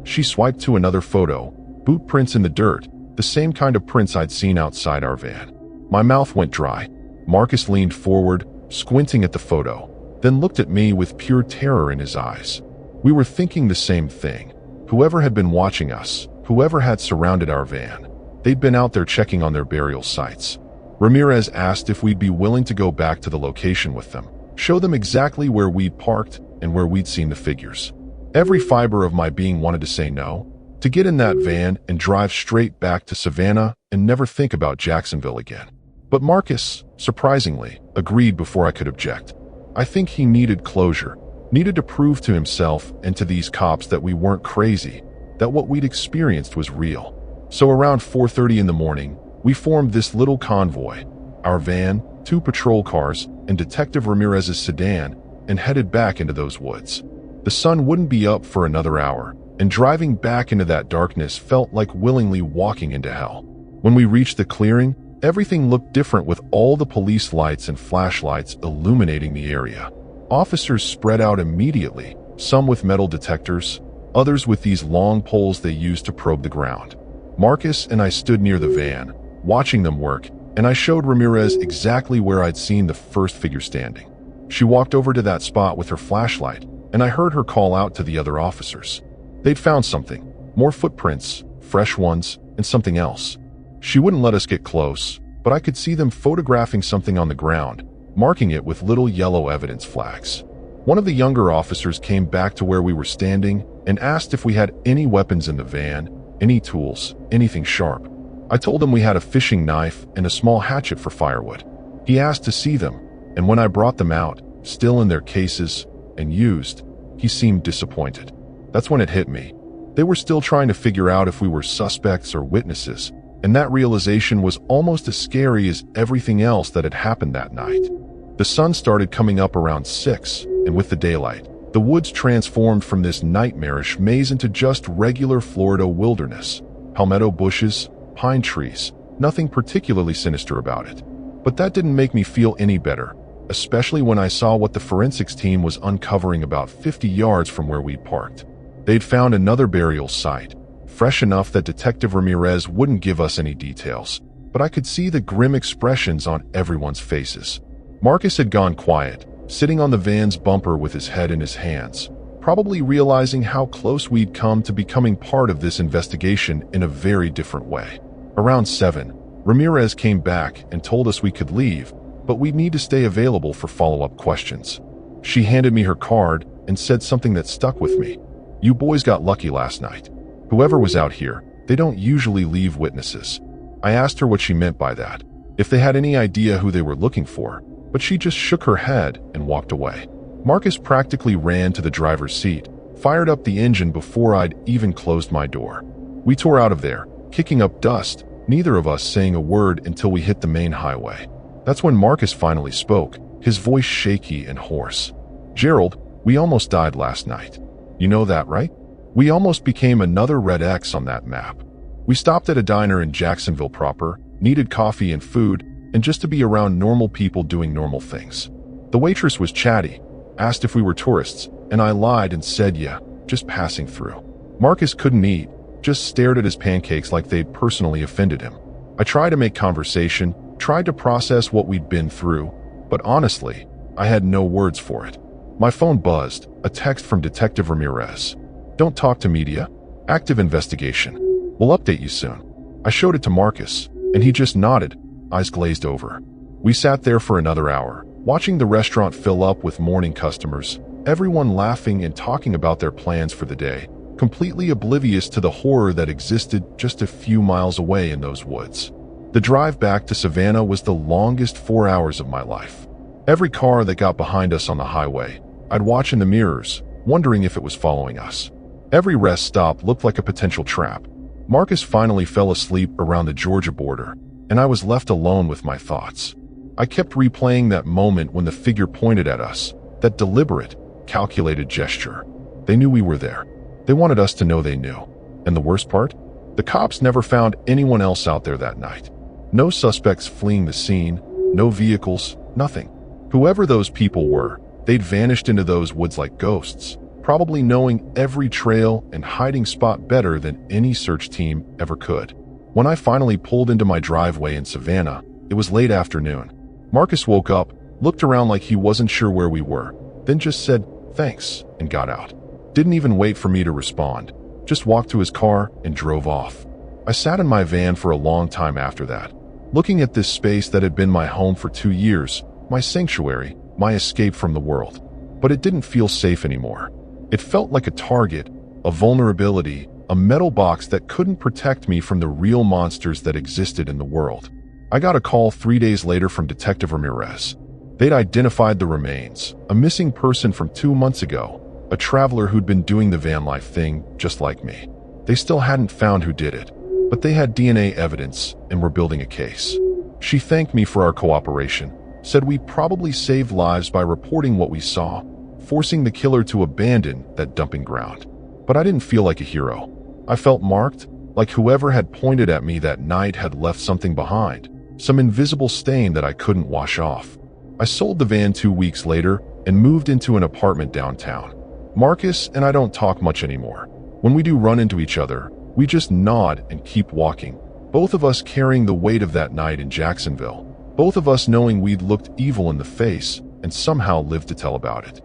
She swiped to another photo, boot prints in the dirt, the same kind of prints I'd seen outside our van. My mouth went dry. Marcus leaned forward, squinting at the photo, then looked at me with pure terror in his eyes. We were thinking the same thing. Whoever had been watching us, whoever had surrounded our van, they'd been out there checking on their burial sites. Ramirez asked if we'd be willing to go back to the location with them, show them exactly where we'd parked and where we'd seen the figures. Every fiber of my being wanted to say no, to get in that van and drive straight back to Savannah and never think about Jacksonville again. But Marcus, surprisingly, agreed before I could object. I think he needed closure, needed to prove to himself and to these cops that we weren't crazy, that what we'd experienced was real. So around 4:30 in the morning, we formed this little convoy, our van, 2 patrol cars, and Detective Ramirez's sedan, and headed back into those woods. The sun wouldn't be up for another hour, and driving back into that darkness felt like willingly walking into hell. When we reached the clearing, everything looked different with all the police lights and flashlights illuminating the area. Officers spread out immediately, some with metal detectors, others with these long poles they used to probe the ground. Marcus and I stood near the van, watching them work, and I showed Ramirez exactly where I'd seen the first figure standing. She walked over to that spot with her flashlight, and I heard her call out to the other officers. They'd found something, more footprints, fresh ones, and something else. She wouldn't let us get close, but I could see them photographing something on the ground, marking it with little yellow evidence flags. One of the younger officers came back to where we were standing and asked if we had any weapons in the van, any tools, anything sharp. I told him we had a fishing knife and a small hatchet for firewood. He asked to see them, and when I brought them out, still in their cases, and used, he seemed disappointed. That's when it hit me. They were still trying to figure out if we were suspects or witnesses, and that realization was almost as scary as everything else that had happened that night. The sun started coming up around 6, and with the daylight, the woods transformed from this nightmarish maze into just regular Florida wilderness. Palmetto bushes, pine trees, nothing particularly sinister about it. But that didn't make me feel any better, especially when I saw what the forensics team was uncovering about 50 yards from where we'd parked. They'd found another burial site, fresh enough that Detective Ramirez wouldn't give us any details, but I could see the grim expressions on everyone's faces. Marcus had gone quiet, sitting on the van's bumper with his head in his hands, probably realizing how close we'd come to becoming part of this investigation in a very different way. Around 7, Ramirez came back and told us we could leave, but we'd need to stay available for follow-up questions. She handed me her card and said something that stuck with me. "You boys got lucky last night. Whoever was out here, they don't usually leave witnesses." I asked her what she meant by that, if they had any idea who they were looking for, but she just shook her head and walked away. Marcus practically ran to the driver's seat, fired up the engine before I'd even closed my door. We tore out of there, kicking up dust, neither of us saying a word until we hit the main highway. That's when Marcus finally spoke, his voice shaky and hoarse. "Gerald, we almost died last night. You know that, right? We almost became another red X on that map. We stopped at a diner in Jacksonville proper, needed coffee and food, and just to be around normal people doing normal things. The waitress was chatty, asked if we were tourists, and I lied and said yeah, just passing through. Marcus couldn't eat, just stared at his pancakes like they'd personally offended him. I tried to make conversation, tried to process what we'd been through, but honestly, I had no words for it. My phone buzzed, a text from Detective Ramirez. "Don't talk to media. Active investigation. We'll update you soon." I showed it to Marcus, and he just nodded, eyes glazed over. We sat there for another hour, watching the restaurant fill up with morning customers, everyone laughing and talking about their plans for the day, completely oblivious to the horror that existed just a few miles away in those woods. The drive back to Savannah was the longest 4 hours of my life. Every car that got behind us on the highway, I'd watch in the mirrors, wondering if it was following us. Every rest stop looked like a potential trap. Marcus finally fell asleep around the Georgia border, and I was left alone with my thoughts. I kept replaying that moment when the figure pointed at us, that deliberate, calculated gesture. They knew we were there. They wanted us to know they knew. And the worst part? The cops never found anyone else out there that night. No suspects fleeing the scene, no vehicles, nothing. Whoever those people were, they'd vanished into those woods like ghosts, probably knowing every trail and hiding spot better than any search team ever could. When I finally pulled into my driveway in Savannah, It was late afternoon. Marcus woke up, looked around like he wasn't sure where we were, then just said, "Thanks," and got out. Didn't even wait for me to respond. Just walked to his car and drove off. I sat in my van for a long time after that, looking at this space that had been my home for 2 years, my sanctuary, my escape from the world. But it didn't feel safe anymore. It felt like a target, a vulnerability, a metal box that couldn't protect me from the real monsters that existed in the world. I got a call 3 days later from Detective Ramirez. They'd identified the remains, a missing person from 2 months ago, a traveler who'd been doing the van life thing just like me. They still hadn't found who did it, but they had DNA evidence and were building a case. She thanked me for our cooperation, said we probably saved lives by reporting what we saw, forcing the killer to abandon that dumping ground. But I didn't feel like a hero. I felt marked, like whoever had pointed at me that night had left something behind, some invisible stain that I couldn't wash off. I sold the van 2 weeks later and moved into an apartment downtown. Marcus and I don't talk much anymore. When we do run into each other, we just nod and keep walking, both of us carrying the weight of that night in Jacksonville, both of us knowing we'd looked evil in the face and somehow lived to tell about it.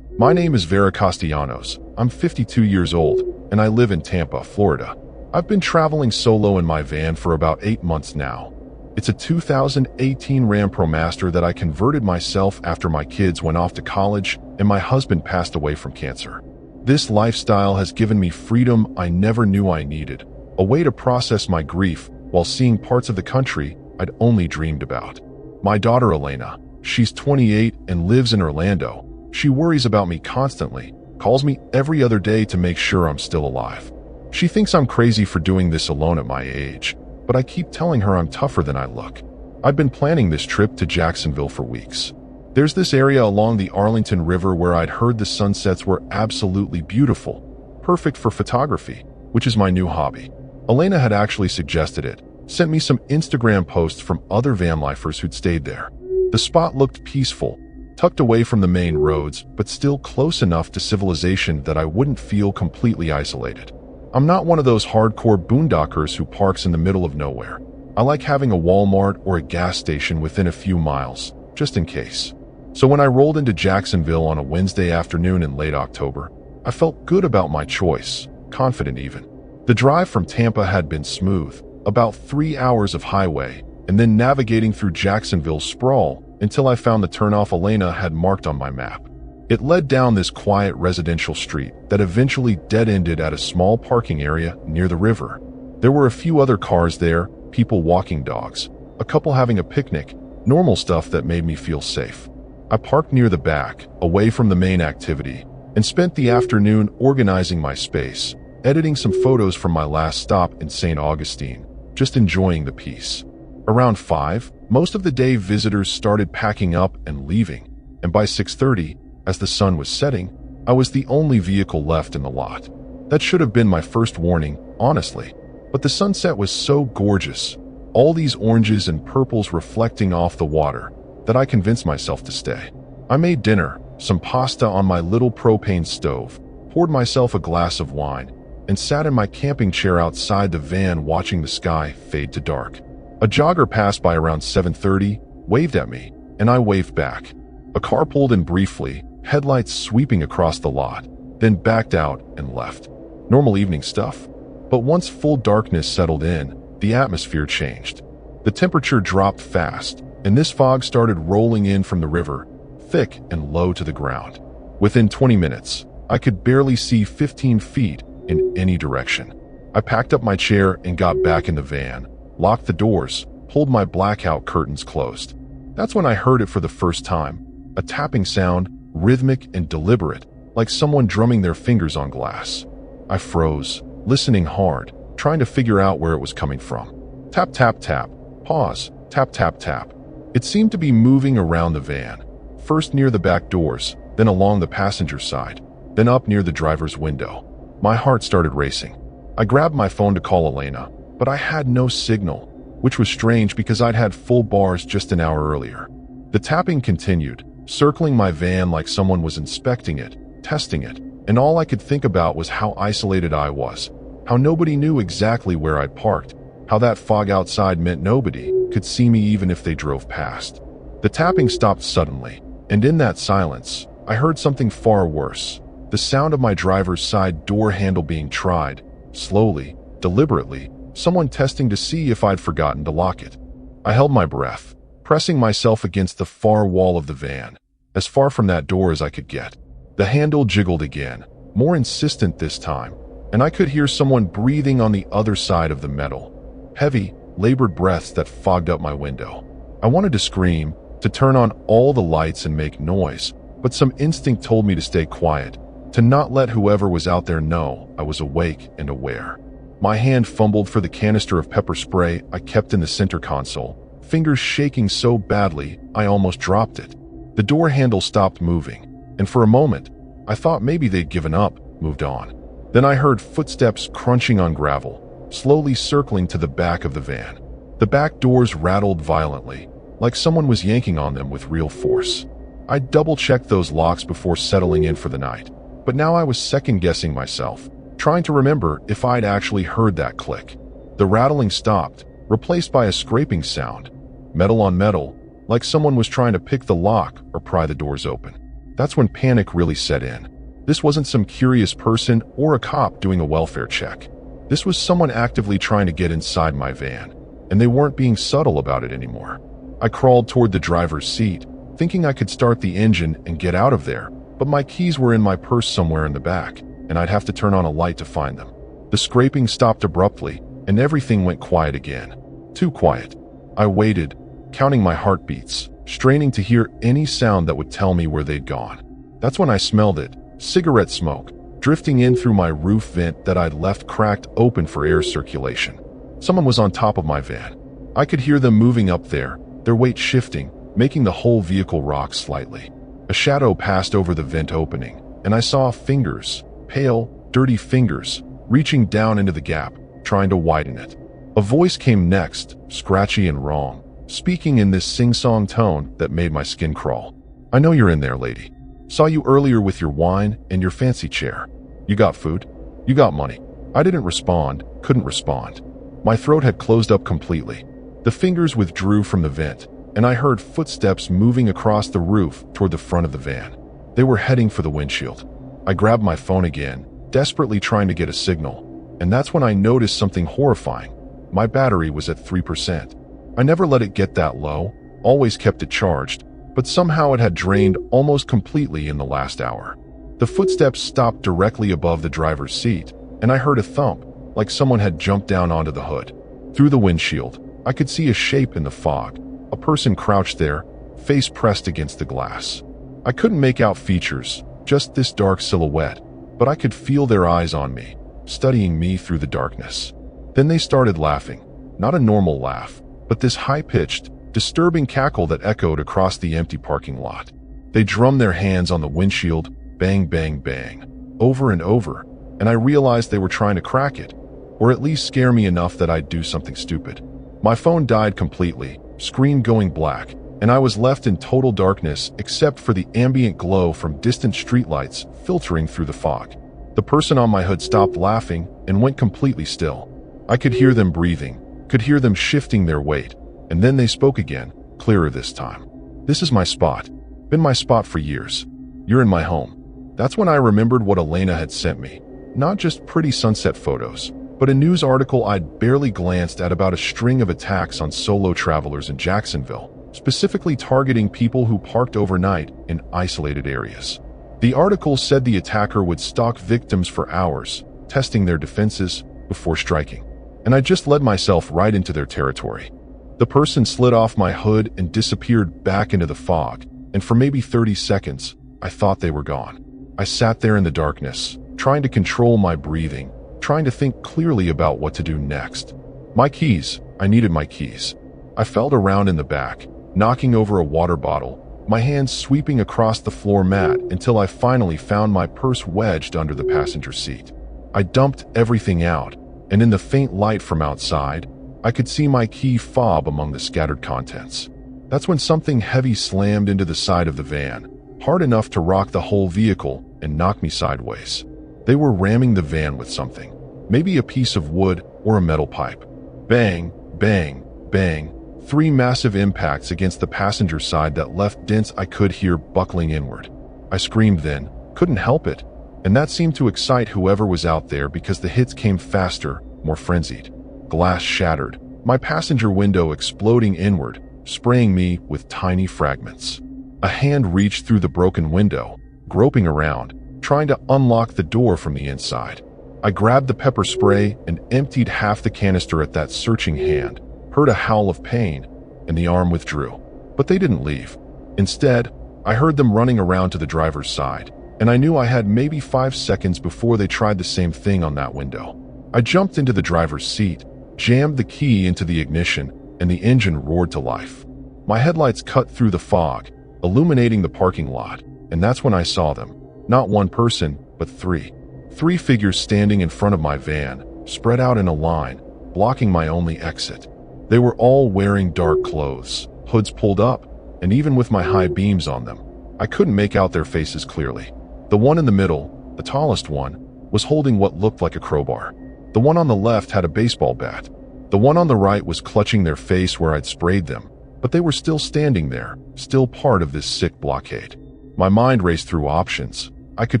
My name is Vera Castellanos. I'm 52 years old, and I live in Tampa, Florida. I've been traveling solo in my van for about 8 months now. It's a 2018 Ram ProMaster that I converted myself after my kids went off to college and my husband passed away from cancer. This lifestyle has given me freedom I never knew I needed, a way to process my grief while seeing parts of the country I'd only dreamed about. My daughter Elena, she's 28 and lives in Orlando. She worries about me constantly, calls me every other day to make sure I'm still alive. She thinks I'm crazy for doing this alone at my age, but I keep telling her I'm tougher than I look. I've been planning this trip to Jacksonville for weeks. There's this area along the Arlington River where I'd heard the sunsets were absolutely beautiful, perfect for photography, which is my new hobby. Elena had actually suggested it, sent me some Instagram posts from other vanlifers who'd stayed there. The spot looked peaceful, tucked away from the main roads, but still close enough to civilization that I wouldn't feel completely isolated. I'm not one of those hardcore boondockers who parks in the middle of nowhere. I like having a Walmart or a gas station within a few miles, just in case. So when I rolled into Jacksonville on a Wednesday afternoon in late October, I felt good about my choice, confident even. The drive from Tampa had been smooth, about 3 hours of highway, and then navigating through Jacksonville's sprawl until I found the turnoff Elena had marked on my map. It led down this quiet residential street that eventually dead-ended at a small parking area near the river. There were a few other cars there, people walking dogs, a couple having a picnic, normal stuff that made me feel safe. I parked near the back, away from the main activity, and spent the afternoon organizing my space, editing some photos from my last stop in St. Augustine, just enjoying the peace. Around 5, most of the day visitors started packing up and leaving, and by 6:30, as the sun was setting, I was the only vehicle left in the lot. That should have been my first warning, honestly, but the sunset was so gorgeous, all these oranges and purples reflecting off the water, that I convinced myself to stay. I made dinner, some pasta on my little propane stove, poured myself a glass of wine, and sat in my camping chair outside the van watching the sky fade to dark. A jogger passed by around 7:30, waved at me, and I waved back. A car pulled in briefly, headlights sweeping across the lot, then backed out and left. Normal evening stuff. But once full darkness settled in, the atmosphere changed. The temperature dropped fast, and this fog started rolling in from the river, thick and low to the ground. Within 20 minutes, I could barely see 15 feet in any direction. I packed up my chair and got back in the van, locked the doors, pulled my blackout curtains closed. That's when I heard it for the first time, a tapping sound, rhythmic and deliberate, like someone drumming their fingers on glass. I froze, listening hard, trying to figure out where it was coming from. Tap, tap, tap, pause, tap, tap, tap. It seemed to be moving around the van, first near the back doors, then along the passenger side, then up near the driver's window. My heart started racing. I grabbed my phone to call Elena, but I had no signal, which was strange because I'd had full bars just an hour earlier. The tapping continued, circling my van like someone was inspecting it, testing it, and all I could think about was how isolated I was, how nobody knew exactly where I'd parked, how that fog outside meant nobody could see me even if they drove past. The tapping stopped suddenly, and in that silence, I heard something far worse. The sound of my driver's side door handle being tried, slowly, deliberately, someone testing to see if I'd forgotten to lock it. I held my breath, pressing myself against the far wall of the van, as far from that door as I could get. The handle jiggled again, more insistent this time, and I could hear someone breathing on the other side of the metal. Heavy, labored breaths that fogged up my window. I wanted to scream, to turn on all the lights and make noise, but some instinct told me to stay quiet, to not let whoever was out there know I was awake and aware. My hand fumbled for the canister of pepper spray I kept in the center console, fingers shaking so badly I almost dropped it. The door handle stopped moving, and for a moment, I thought maybe they'd given up, moved on. Then I heard footsteps crunching on gravel, slowly circling to the back of the van. The back doors rattled violently, like someone was yanking on them with real force. I double-checked those locks before settling in for the night, but now I was second-guessing myself, trying to remember if I'd actually heard that click. The rattling stopped, replaced by a scraping sound, metal on metal, like someone was trying to pick the lock or pry the doors open. That's when panic really set in. This wasn't some curious person or a cop doing a welfare check. This was someone actively trying to get inside my van, and they weren't being subtle about it anymore. I crawled toward the driver's seat, thinking I could start the engine and get out of there, but my keys were in my purse somewhere in the back, and I'd have to turn on a light to find them. The scraping stopped abruptly, and everything went quiet again. Too quiet. I waited, counting my heartbeats, straining to hear any sound that would tell me where they'd gone. That's when I smelled it, cigarette smoke, drifting in through my roof vent that I'd left cracked open for air circulation. Someone was on top of my van. I could hear them moving up there, their weight shifting, making the whole vehicle rock slightly. A shadow passed over the vent opening, and I saw fingers, pale, dirty fingers, reaching down into the gap, trying to widen it. A voice came next, scratchy and wrong, speaking in this sing-song tone that made my skin crawl. "I know you're in there, lady. Saw you earlier with your wine and your fancy chair. You got food? You got money?" I didn't respond, couldn't respond. My throat had closed up completely. The fingers withdrew from the vent, and I heard footsteps moving across the roof toward the front of the van. They were heading for the windshield. I grabbed my phone again, desperately trying to get a signal, and that's when I noticed something horrifying. My battery was at 3%. I never let it get that low, always kept it charged, but somehow it had drained almost completely in the last hour. The footsteps stopped directly above the driver's seat, and I heard a thump, like someone had jumped down onto the hood. Through the windshield, I could see a shape in the fog, a person crouched there, face pressed against the glass. I couldn't make out features, just this dark silhouette, but I could feel their eyes on me, studying me through the darkness. Then they started laughing, not a normal laugh, but this high-pitched, disturbing cackle that echoed across the empty parking lot. They drummed their hands on the windshield, bang, bang, bang, over and over, and I realized they were trying to crack it, or at least scare me enough that I'd do something stupid. My phone died completely, screen going black, and I was left in total darkness except for the ambient glow from distant streetlights filtering through the fog. The person on my hood stopped laughing and went completely still. I could hear them breathing, could hear them shifting their weight, and then they spoke again, clearer this time. "This is my spot. Been my spot for years. You're in my home." That's when I remembered what Elena had sent me. Not just pretty sunset photos, but a news article I'd barely glanced at about a string of attacks on solo travelers in Jacksonville, specifically targeting people who parked overnight in isolated areas. The article said the attacker would stalk victims for hours, testing their defenses before striking. And I just led myself right into their territory. The person slid off my hood and disappeared back into the fog, and for maybe 30 seconds, I thought they were gone. I sat there in the darkness, trying to control my breathing, trying to think clearly about what to do next. My keys. I needed my keys. I felt around in the back, knocking over a water bottle, my hands sweeping across the floor mat until I finally found my purse wedged under the passenger seat. I dumped everything out, and in the faint light from outside, I could see my key fob among the scattered contents. That's when something heavy slammed into the side of the van, hard enough to rock the whole vehicle and knock me sideways. They were ramming the van with something, maybe a piece of wood or a metal pipe. Bang, bang, bang, 3 massive impacts against the passenger side that left dents I could hear buckling inward. I screamed then, couldn't help it, and that seemed to excite whoever was out there because the hits came faster, more frenzied. Glass shattered, my passenger window exploding inward, spraying me with tiny fragments. A hand reached through the broken window, groping around, trying to unlock the door from the inside. I grabbed the pepper spray and emptied half the canister at that searching hand, heard a howl of pain, and the arm withdrew. But they didn't leave. Instead, I heard them running around to the driver's side, and I knew I had maybe 5 seconds before they tried the same thing on that window. I jumped into the driver's seat, jammed the key into the ignition, and the engine roared to life. My headlights cut through the fog, illuminating the parking lot, and that's when I saw them. Not one person, but 3. 3 figures standing in front of my van, spread out in a line, blocking my only exit. They were all wearing dark clothes, hoods pulled up, and even with my high beams on them, I couldn't make out their faces clearly. The one in the middle, the tallest one, was holding what looked like a crowbar. The one on the left had a baseball bat. The one on the right was clutching their face where I'd sprayed them, but they were still standing there, still part of this sick blockade. My mind raced through options. I could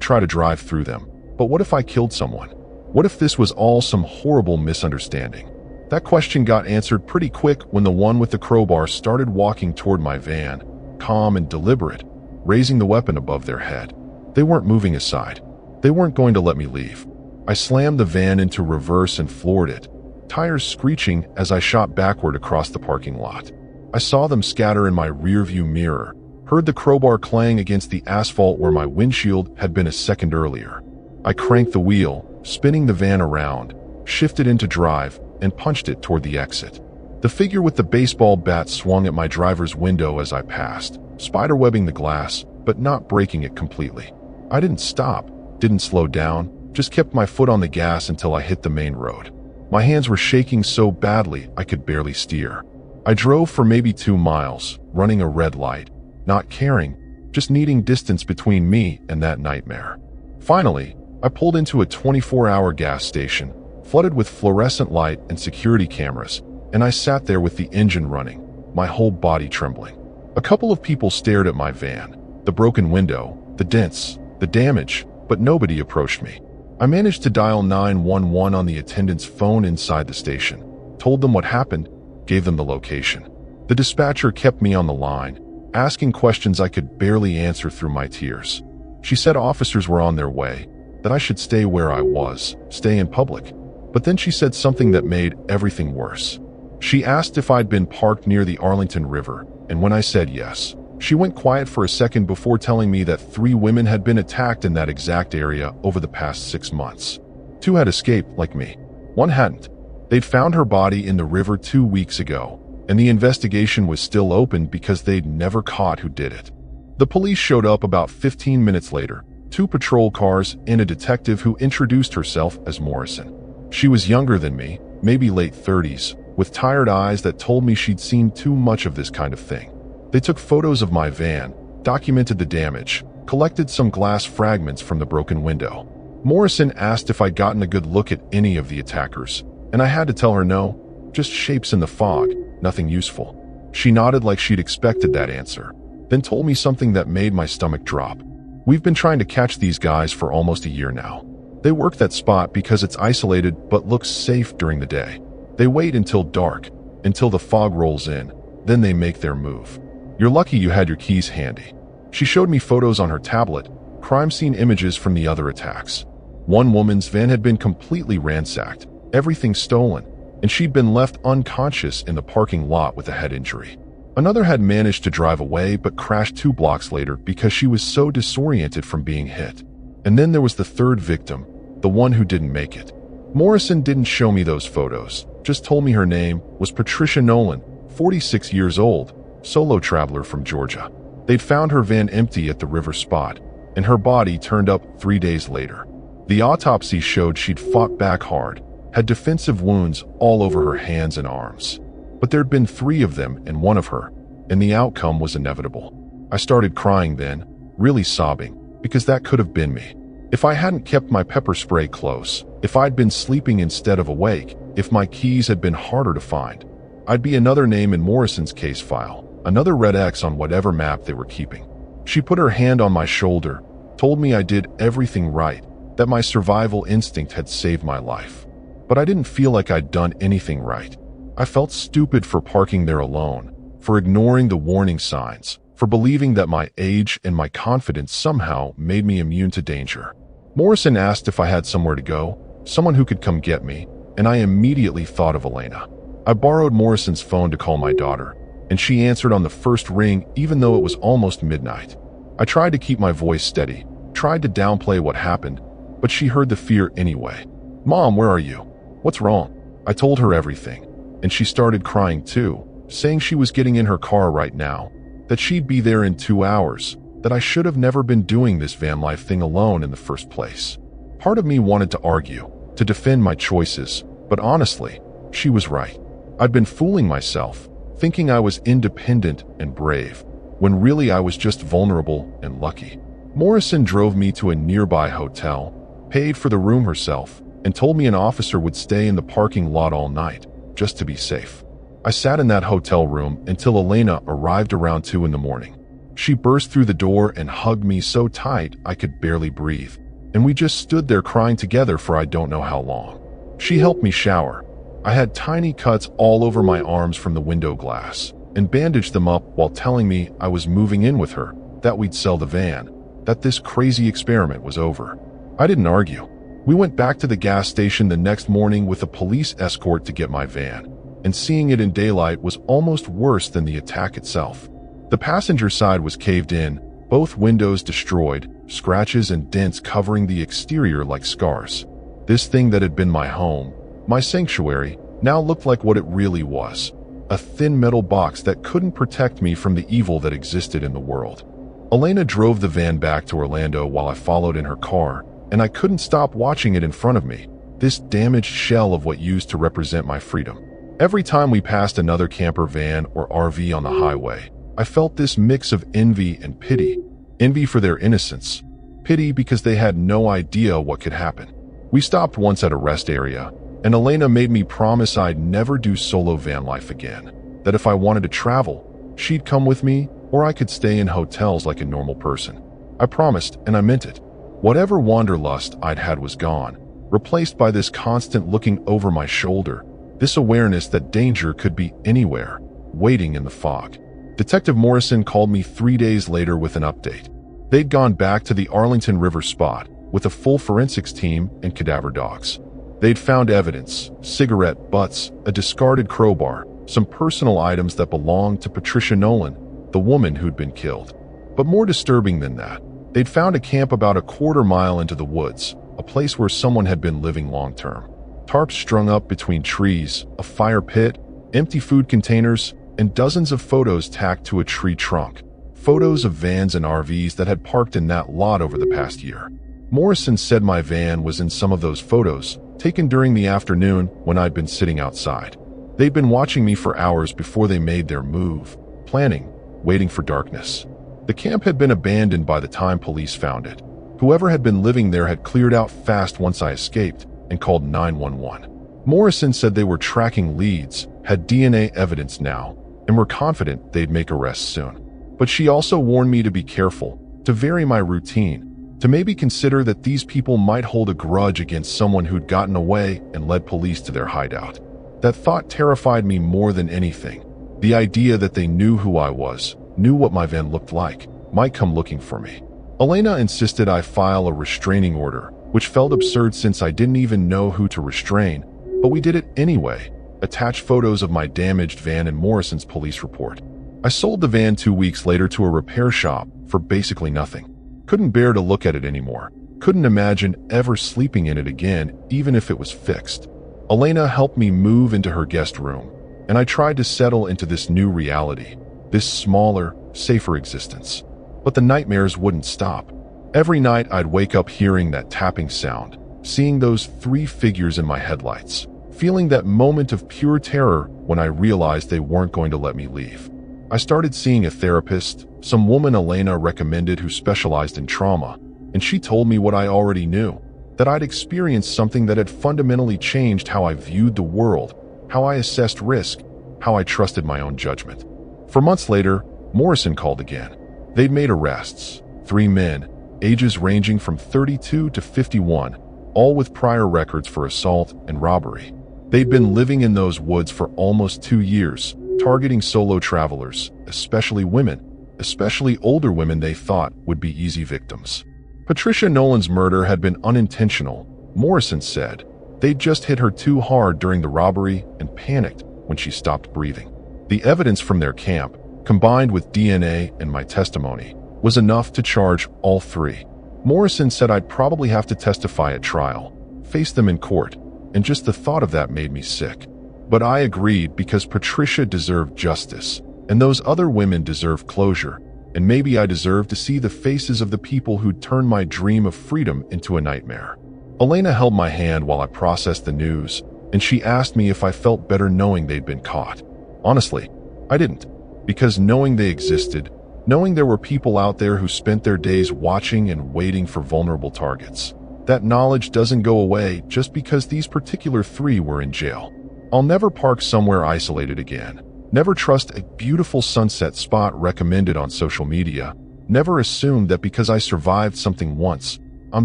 try to drive through them, but what if I killed someone? What if this was all some horrible misunderstanding? That question got answered pretty quick when the one with the crowbar started walking toward my van, calm and deliberate, raising the weapon above their head. They weren't moving aside. They weren't going to let me leave. I slammed the van into reverse and floored it, tires screeching as I shot backward across the parking lot. I saw them scatter in my rearview mirror, heard the crowbar clang against the asphalt where my windshield had been a second earlier. I cranked the wheel, spinning the van around, shifted into drive, and punched it toward the exit. The figure with the baseball bat swung at my driver's window as I passed, spiderwebbing the glass, but not breaking it completely. I didn't stop, didn't slow down, just kept my foot on the gas until I hit the main road. My hands were shaking so badly I could barely steer. I drove for maybe 2 miles, running a red light, not caring, just needing distance between me and that nightmare. Finally, I pulled into a 24-hour gas station, flooded with fluorescent light and security cameras, and I sat there with the engine running, my whole body trembling. A couple of people stared at my van, the broken window, the dents, the damage, but nobody approached me. I managed to dial 911 on the attendant's phone inside the station, told them what happened, gave them the location. The dispatcher kept me on the line, asking questions I could barely answer through my tears. She said officers were on their way, that I should stay where I was, stay in public. But then she said something that made everything worse. She asked if I'd been parked near the Arlington River, and when I said yes, she went quiet for a second before telling me that 3 women had been attacked in that exact area over the past 6 months. 2 had escaped, like me. 1 hadn't. They'd found her body in the river 2 weeks ago, and the investigation was still open because they'd never caught who did it. The police showed up about 15 minutes later, 2 patrol cars and a detective who introduced herself as Morrison. She was younger than me, maybe late 30s, with tired eyes that told me she'd seen too much of this kind of thing. They took photos of my van, documented the damage, collected some glass fragments from the broken window. Morrison asked if I'd gotten a good look at any of the attackers, and I had to tell her no, just shapes in the fog, nothing useful. She nodded like she'd expected that answer, then told me something that made my stomach drop. We've been trying to catch these guys for almost a year now. They work that spot because it's isolated but looks safe during the day. They wait until dark, until the fog rolls in, then they make their move. You're lucky you had your keys handy. She showed me photos on her tablet, crime scene images from the other attacks. One woman's van had been completely ransacked, everything stolen, and she'd been left unconscious in the parking lot with a head injury. Another had managed to drive away but crashed 2 blocks later because she was so disoriented from being hit. And then there was the 3rd victim, the one who didn't make it. Morrison didn't show me those photos, just told me her name was Patricia Nolan, 46 years old, solo traveler from Georgia. They'd found her van empty at the river spot, and her body turned up 3 days later. The autopsy showed she'd fought back hard, had defensive wounds all over her hands and arms. But there'd been 3 of them, and one of her, and the outcome was inevitable. I started crying then, really sobbing, because that could have been me. If I hadn't kept my pepper spray close, if I'd been sleeping instead of awake, if my keys had been harder to find, I'd be another name in Morrison's case file, another red X on whatever map they were keeping. She put her hand on my shoulder, told me I did everything right, that my survival instinct had saved my life. But I didn't feel like I'd done anything right. I felt stupid for parking there alone, for ignoring the warning signs, for believing that my age and my confidence somehow made me immune to danger. Morrison asked if I had somewhere to go, someone who could come get me, and I immediately thought of Elena. I borrowed Morrison's phone to call my daughter, and she answered on the first ring even though it was almost midnight. I tried to keep my voice steady, tried to downplay what happened, but she heard the fear anyway. "Mom, where are you? What's wrong?" I told her everything, and she started crying too, saying she was getting in her car right now, that she'd be there in 2 hours, that I should have never been doing this van life thing alone in the first place. Part of me wanted to argue, to defend my choices, but honestly, she was right. I'd been fooling myself, thinking I was independent and brave, when really I was just vulnerable and lucky. Morrison drove me to a nearby hotel, paid for the room herself, and told me an officer would stay in the parking lot all night, just to be safe. I sat in that hotel room until Elena arrived around 2 in the morning. She burst through the door and hugged me so tight I could barely breathe, and we just stood there crying together for I don't know how long. She helped me shower. I had tiny cuts all over my arms from the window glass, and bandaged them up while telling me I was moving in with her, that we'd sell the van, that this crazy experiment was over. I didn't argue. We went back to the gas station the next morning with a police escort to get my van, and seeing it in daylight was almost worse than the attack itself. The passenger side was caved in, both windows destroyed, scratches and dents covering the exterior like scars. This thing that had been my home, my sanctuary, now looked like what it really was, a thin metal box that couldn't protect me from the evil that existed in the world. Elena drove the van back to Orlando while I followed in her car, and I couldn't stop watching it in front of me, this damaged shell of what used to represent my freedom. Every time we passed another camper van or RV on the highway, I felt this mix of envy and pity. Envy for their innocence, pity because they had no idea what could happen. We stopped once at a rest area, and Elena made me promise I'd never do solo van life again, that if I wanted to travel, she'd come with me, or I could stay in hotels like a normal person. I promised, and I meant it. Whatever wanderlust I'd had was gone, replaced by this constant looking over my shoulder, this awareness that danger could be anywhere, waiting in the fog. Detective Morrison called me 3 days later with an update. They'd gone back to the Arlington River spot with a full forensics team and cadaver dogs. They'd found evidence, cigarette butts, a discarded crowbar, some personal items that belonged to Patricia Nolan, the woman who'd been killed. But more disturbing than that, they'd found a camp about a quarter mile into the woods, a place where someone had been living long-term. Tarps strung up between trees, a fire pit, empty food containers, and dozens of photos tacked to a tree trunk. Photos of vans and RVs that had parked in that lot over the past year. Morrison said my van was in some of those photos, taken during the afternoon when I'd been sitting outside. They'd been watching me for hours before they made their move, planning, waiting for darkness. The camp had been abandoned by the time police found it. Whoever had been living there had cleared out fast once I escaped and called 911. Morrison said they were tracking leads, had DNA evidence now, and were confident they'd make arrests soon. But she also warned me to be careful, to vary my routine, to maybe consider that these people might hold a grudge against someone who'd gotten away and led police to their hideout. That thought terrified me more than anything. The idea that they knew who I was, knew what my van looked like, might come looking for me. Elena insisted I file a restraining order, which felt absurd since I didn't even know who to restrain, but we did it anyway. Attached photos of my damaged van and Morrison's police report. I sold the van 2 weeks later to a repair shop for basically nothing. Couldn't bear to look at it anymore. Couldn't imagine ever sleeping in it again, even if it was fixed. Elena helped me move into her guest room, and I tried to settle into this new reality, this smaller, safer existence. But the nightmares wouldn't stop. Every night I'd wake up hearing that tapping sound, seeing those 3 figures in my headlights, feeling that moment of pure terror when I realized they weren't going to let me leave. I started seeing a therapist, some woman Elena recommended who specialized in trauma, and she told me what I already knew, that I'd experienced something that had fundamentally changed how I viewed the world, how I assessed risk, how I trusted my own judgment. 4 months later, Morrison called again. They'd made arrests, 3 men, ages ranging from 32 to 51, all with prior records for assault and robbery. They'd been living in those woods for almost 2 years, targeting solo travelers, especially women, especially older women they thought would be easy victims. Patricia Nolan's murder had been unintentional, Morrison said. They'd just hit her too hard during the robbery and panicked when she stopped breathing. The evidence from their camp, combined with DNA and my testimony, was enough to charge all 3. Morrison said I'd probably have to testify at trial, face them in court, and just the thought of that made me sick. But I agreed because Patricia deserved justice, and those other women deserved closure, and maybe I deserved to see the faces of the people who'd turned my dream of freedom into a nightmare. Elena held my hand while I processed the news, and she asked me if I felt better knowing they'd been caught. Honestly, I didn't, because knowing they existed, knowing there were people out there who spent their days watching and waiting for vulnerable targets, that knowledge doesn't go away just because these particular 3 were in jail. I'll never park somewhere isolated again. Never trust a beautiful sunset spot recommended on social media. Never assume that because I survived something once, I'm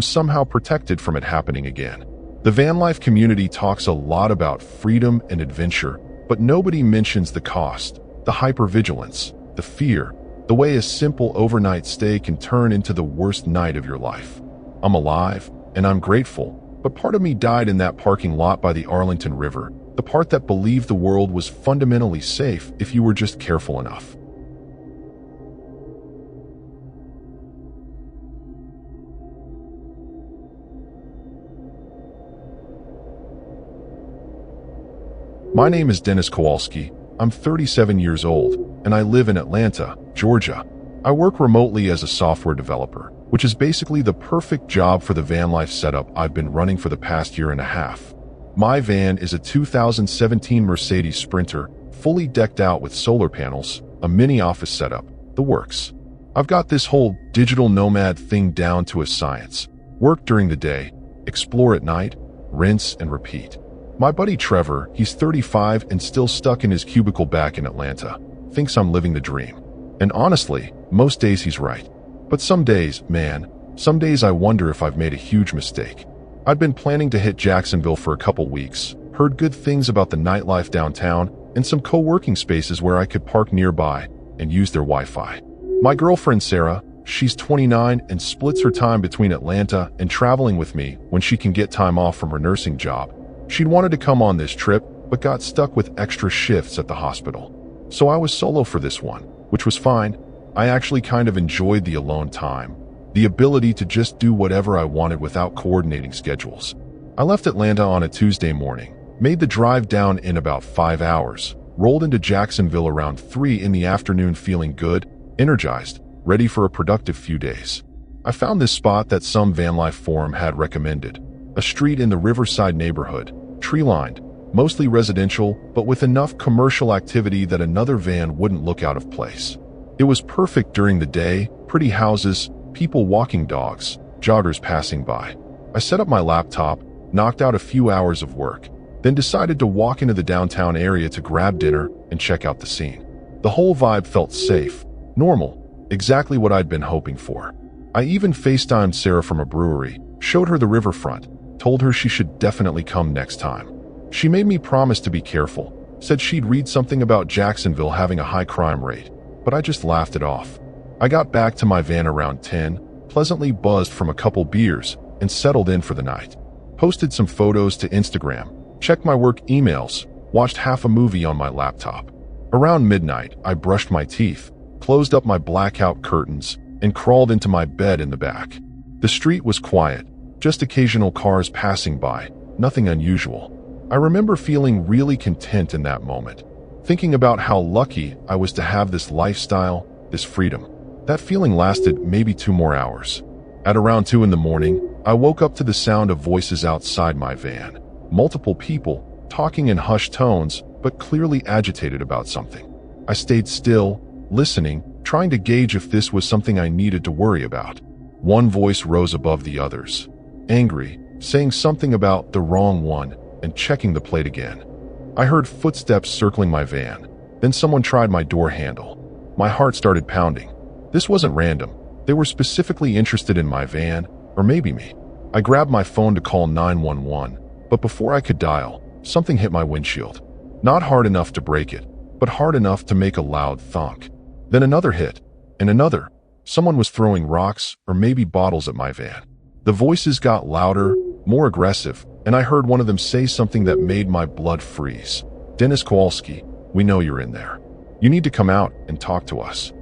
somehow protected from it happening again. The Vanlife community talks a lot about freedom and adventure, but nobody mentions the cost, the hypervigilance, the fear, the way a simple overnight stay can turn into the worst night of your life. I'm alive, and I'm grateful, but part of me died in that parking lot by the Arlington River, the part that believed the world was fundamentally safe if you were just careful enough. My name is Dennis Kowalski. I'm 37 years old, and I live in Atlanta, Georgia. I work remotely as a software developer, which is basically the perfect job for the van life setup I've been running for the past year and a half. My van is a 2017 Mercedes Sprinter, fully decked out with solar panels, a mini office setup, the works. I've got this whole digital nomad thing down to a science. Work during the day, explore at night, rinse and repeat. My buddy Trevor, he's 35 and still stuck in his cubicle back in Atlanta, thinks I'm living the dream. And honestly, most days he's right. But some days, some days I wonder if I've made a huge mistake. I'd been planning to hit Jacksonville for a couple weeks, heard good things about the nightlife downtown, and some co-working spaces where I could park nearby and use their Wi-Fi. My girlfriend Sarah, she's 29 and splits her time between Atlanta and traveling with me when she can get time off from her nursing job. She'd wanted to come on this trip, but got stuck with extra shifts at the hospital. So I was solo for this one, which was fine. I actually kind of enjoyed the alone time, the ability to just do whatever I wanted without coordinating schedules. I left Atlanta on a Tuesday morning, made the drive down in about 5 hours, rolled into Jacksonville around 3 in the afternoon feeling good, energized, ready for a productive few days. I found this spot that some Vanlife forum had recommended, a street in the Riverside neighborhood, tree-lined, mostly residential, but with enough commercial activity that another van wouldn't look out of place. It was perfect during the day, pretty houses, people walking dogs, joggers passing by. I set up my laptop, knocked out a few hours of work, then decided to walk into the downtown area to grab dinner and check out the scene. The whole vibe felt safe, normal, exactly what I'd been hoping for. I even FaceTimed Sarah from a brewery, showed her the riverfront, told her she should definitely come next time. She made me promise to be careful, said she'd read something about Jacksonville having a high crime rate, but I just laughed it off. I got back to my van around 10, pleasantly buzzed from a couple beers, and settled in for the night. Posted some photos to Instagram, checked my work emails, watched half a movie on my laptop. Around midnight, I brushed my teeth, closed up my blackout curtains, and crawled into my bed in the back. The street was quiet, just occasional cars passing by, nothing unusual. I remember feeling really content in that moment, thinking about how lucky I was to have this lifestyle, this freedom. That feeling lasted maybe 2 more hours. At around 2 in the morning, I woke up to the sound of voices outside my van. Multiple people, talking in hushed tones, but clearly agitated about something. I stayed still, listening, trying to gauge if this was something I needed to worry about. One voice rose above the others, angry, saying something about the wrong one and checking the plate again. I heard footsteps circling my van. Then someone tried my door handle. My heart started pounding. This wasn't random. They were specifically interested in my van, or maybe me. I grabbed my phone to call 911, but before I could dial, something hit my windshield. Not hard enough to break it, but hard enough to make a loud thunk. Then another hit, and another. Someone was throwing rocks or maybe bottles at my van. The voices got louder, more aggressive, and I heard one of them say something that made my blood freeze. "Dennis Kowalski, we know you're in there. You need to come out and talk to us."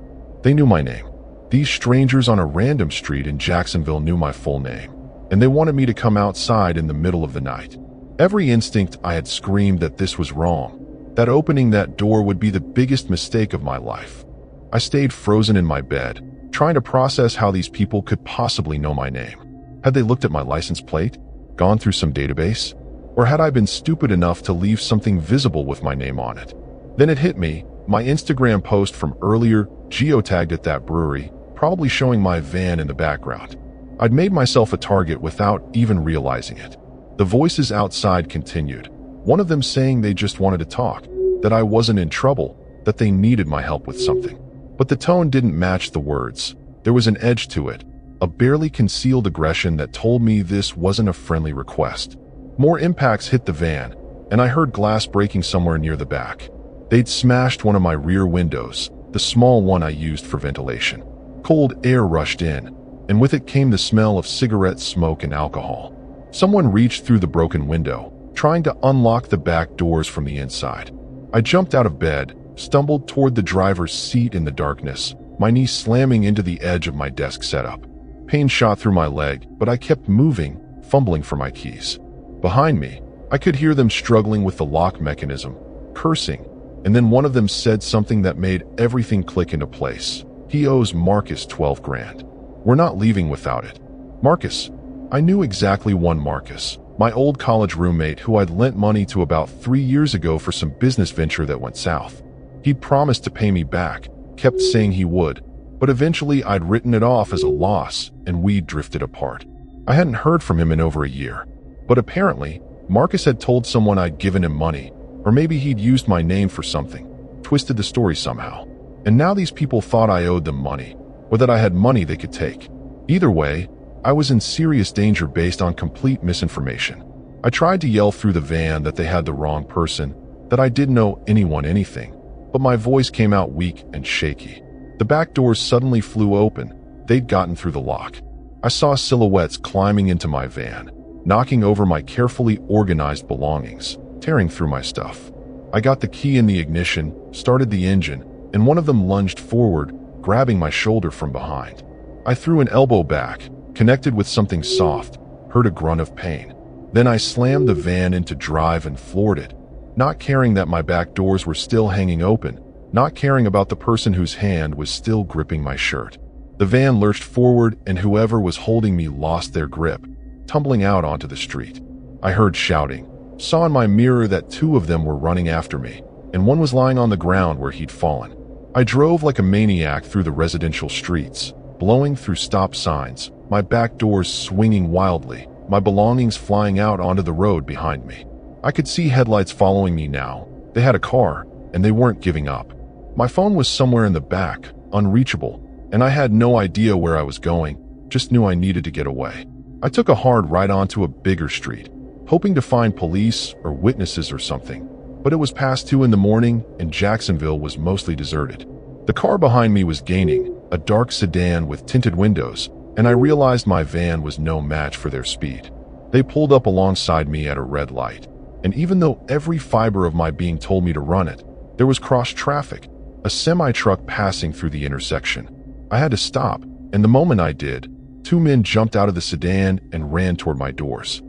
They knew my name. These strangers on a random street in Jacksonville knew my full name, and they wanted me to come outside in the middle of the night. Every instinct I had screamed that this was wrong, that opening that door would be the biggest mistake of my life. I stayed frozen in my bed, trying to process how these people could possibly know my name. Had they looked at my license plate, gone through some database, or had I been stupid enough to leave something visible with my name on it? Then it hit me, my Instagram post from earlier, geotagged at that brewery, probably showing my van in the background. I'd made myself a target without even realizing it. The voices outside continued, one of them saying they just wanted to talk, that I wasn't in trouble, that they needed my help with something. But the tone didn't match the words. There was an edge to it, a barely concealed aggression that told me this wasn't a friendly request. More impacts hit the van, and I heard glass breaking somewhere near the back. They'd smashed one of my rear windows, the small one I used for ventilation. Cold air rushed in, and with it came the smell of cigarette smoke and alcohol. Someone reached through the broken window, trying to unlock the back doors from the inside. I jumped out of bed, stumbled toward the driver's seat in the darkness, my knee slamming into the edge of my desk setup. Pain shot through my leg, but I kept moving, fumbling for my keys. Behind me, I could hear them struggling with the lock mechanism, cursing, and then one of them said something that made everything click into place. He owes Marcus 12 grand. We're not leaving without it. Marcus. I knew exactly one Marcus, my old college roommate who I'd lent money to about 3 years ago for some business venture that went south. He'd promised to pay me back, kept saying he would, but eventually I'd written it off as a loss and we'd drifted apart. I hadn't heard from him in over a year, but apparently Marcus had told someone I'd given him money, or maybe he'd used my name for something, twisted the story somehow. And now these people thought I owed them money, or that I had money they could take. Either way, I was in serious danger based on complete misinformation. I tried to yell through the van that they had the wrong person, that I didn't owe anyone anything, but my voice came out weak and shaky. The back doors suddenly flew open. They'd gotten through the lock. I saw silhouettes climbing into my van, knocking over my carefully organized belongings, tearing through my stuff. I got the key in the ignition, started the engine, and one of them lunged forward, grabbing my shoulder from behind. I threw an elbow back, connected with something soft, heard a grunt of pain. Then I slammed the van into drive and floored it, not caring that my back doors were still hanging open, not caring about the person whose hand was still gripping my shirt. The van lurched forward and whoever was holding me lost their grip, tumbling out onto the street. I heard shouting, saw in my mirror that 2 of them were running after me, and one was lying on the ground where he'd fallen. I drove like a maniac through the residential streets, blowing through stop signs, my back doors swinging wildly, my belongings flying out onto the road behind me. I could see headlights following me now. They had a car, and they weren't giving up. My phone was somewhere in the back, unreachable, and I had no idea where I was going, just knew I needed to get away. I took a hard right onto a bigger street, hoping to find police or witnesses or something, but it was past 2 in the morning and Jacksonville was mostly deserted. The car behind me was gaining, a dark sedan with tinted windows, and I realized my van was no match for their speed. They pulled up alongside me at a red light, and even though every fiber of my being told me to run it, there was cross traffic, a semi-truck passing through the intersection. I had to stop, and the moment I did, 2 men jumped out of the sedan and ran toward my doors.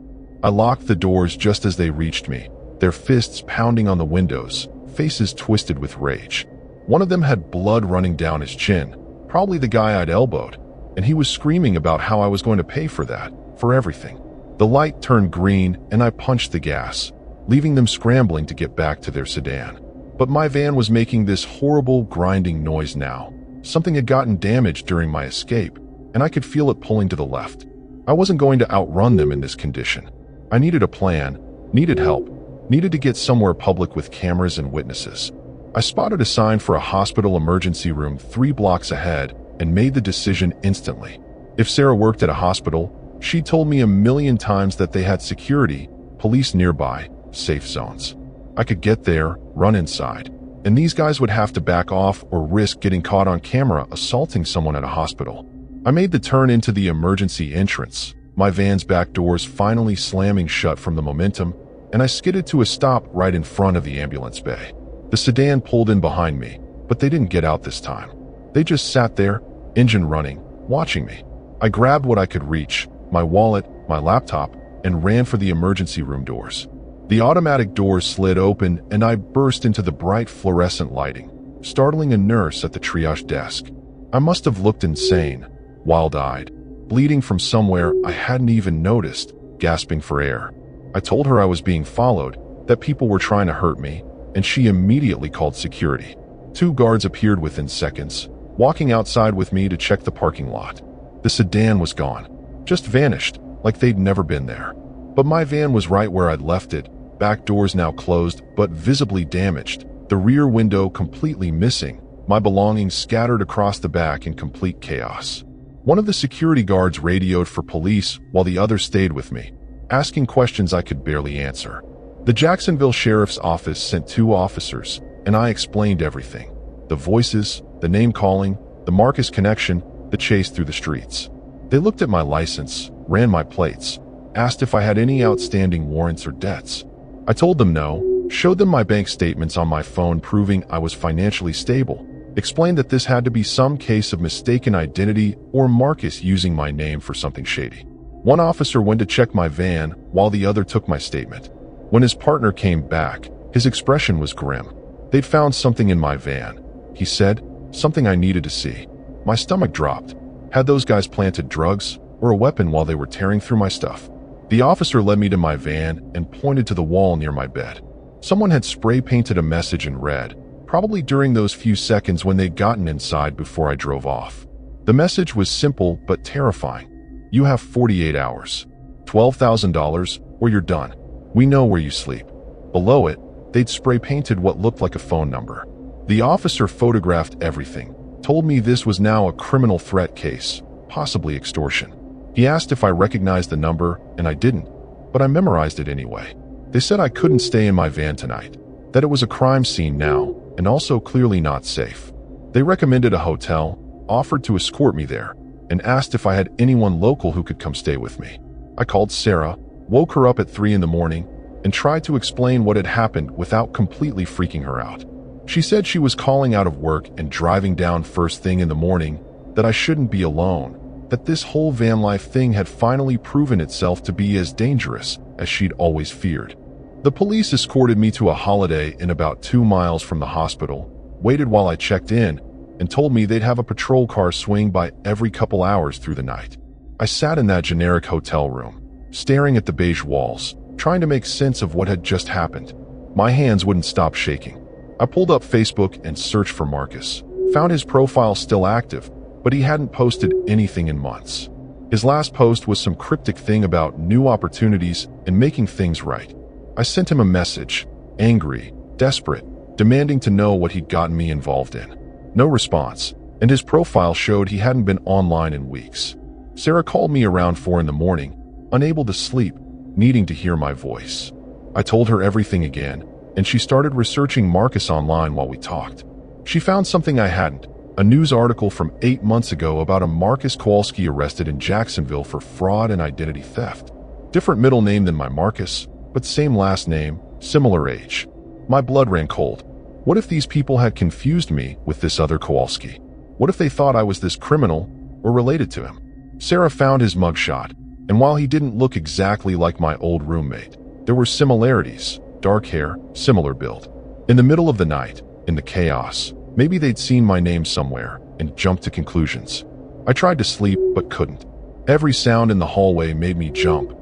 I locked the doors just as they reached me, their fists pounding on the windows, faces twisted with rage. One of them had blood running down his chin, probably the guy I'd elbowed, and he was screaming about how I was going to pay for that, for everything. The light turned green and I punched the gas, leaving them scrambling to get back to their sedan. But my van was making this horrible grinding noise now. Something had gotten damaged during my escape, and I could feel it pulling to the left. I wasn't going to outrun them in this condition. I needed a plan, needed help, needed to get somewhere public with cameras and witnesses. I spotted a sign for a hospital emergency room 3 blocks ahead and made the decision instantly. If Sarah worked at a hospital, she told me a million times that they had security, police nearby, safe zones. I could get there, run inside, and these guys would have to back off or risk getting caught on camera assaulting someone at a hospital. I made the turn into the emergency entrance, my van's back doors finally slamming shut from the momentum, and I skidded to a stop right in front of the ambulance bay. The sedan pulled in behind me, but they didn't get out this time. They just sat there, engine running, watching me. I grabbed what I could reach, my wallet, my laptop, and ran for the emergency room doors. The automatic doors slid open and I burst into the bright fluorescent lighting, startling a nurse at the triage desk. I must have looked insane, wild-eyed, bleeding from somewhere I hadn't even noticed, gasping for air. I told her I was being followed, that people were trying to hurt me, and she immediately called security. 2 guards appeared within seconds, walking outside with me to check the parking lot. The sedan was gone, just vanished, like they'd never been there. But my van was right where I'd left it, back doors now closed but visibly damaged, the rear window completely missing, my belongings scattered across the back in complete chaos. One of the security guards radioed for police while the other stayed with me, asking questions I could barely answer. The Jacksonville Sheriff's Office sent 2 officers, and I explained everything. The voices, the name calling, the Marcus connection, the chase through the streets. They looked at my license, ran my plates, asked if I had any outstanding warrants or debts. I told them no, showed them my bank statements on my phone proving I was financially stable, explained that this had to be some case of mistaken identity or Marcus using my name for something shady. One officer went to check my van while the other took my statement. When his partner came back, his expression was grim. They'd found something in my van, he said, something I needed to see. My stomach dropped. Had those guys planted drugs or a weapon while they were tearing through my stuff? The officer led me to my van and pointed to the wall near my bed. Someone had spray painted a message in red, probably during those few seconds when they'd gotten inside before I drove off. The message was simple but terrifying. You have 48 hours, $12,000, or you're done. We know where you sleep. Below it, they'd spray painted what looked like a phone number. The officer photographed everything, told me this was now a criminal threat case, possibly extortion. He asked if I recognized the number, and I didn't, but I memorized it anyway. They said I couldn't stay in my van tonight, that it was a crime scene now, and also clearly not safe. They recommended a hotel, offered to escort me there, and asked if I had anyone local who could come stay with me. I called Sarah, woke her up at 3 in the morning, and tried to explain what had happened without completely freaking her out. She said she was calling out of work and driving down first thing in the morning, that I shouldn't be alone, that this whole van life thing had finally proven itself to be as dangerous as she'd always feared. The police escorted me to a Holiday Inn about 2 miles from the hospital, waited while I checked in, and told me they'd have a patrol car swing by every couple hours through the night. I sat in that generic hotel room, staring at the beige walls, trying to make sense of what had just happened. My hands wouldn't stop shaking. I pulled up Facebook and searched for Marcus, found his profile still active, but he hadn't posted anything in months. His last post was some cryptic thing about new opportunities and making things right. I sent him a message, angry, desperate, demanding to know what he'd gotten me involved in. No response, and his profile showed he hadn't been online in weeks. Sarah called me around 4 in the morning, unable to sleep, needing to hear my voice. I told her everything again, and she started researching Marcus online while we talked. She found something I hadn't, a news article from 8 months ago about a Marcus Kowalski arrested in Jacksonville for fraud and identity theft. Different middle name than my Marcus, but same last name, similar age. My blood ran cold. What if these people had confused me with this other Kowalski? What if they thought I was this criminal or related to him? Sarah found his mugshot, and while he didn't look exactly like my old roommate, there were similarities, dark hair, similar build. In the middle of the night, in the chaos, maybe they'd seen my name somewhere and jumped to conclusions. I tried to sleep but couldn't. Every sound in the hallway made me jump.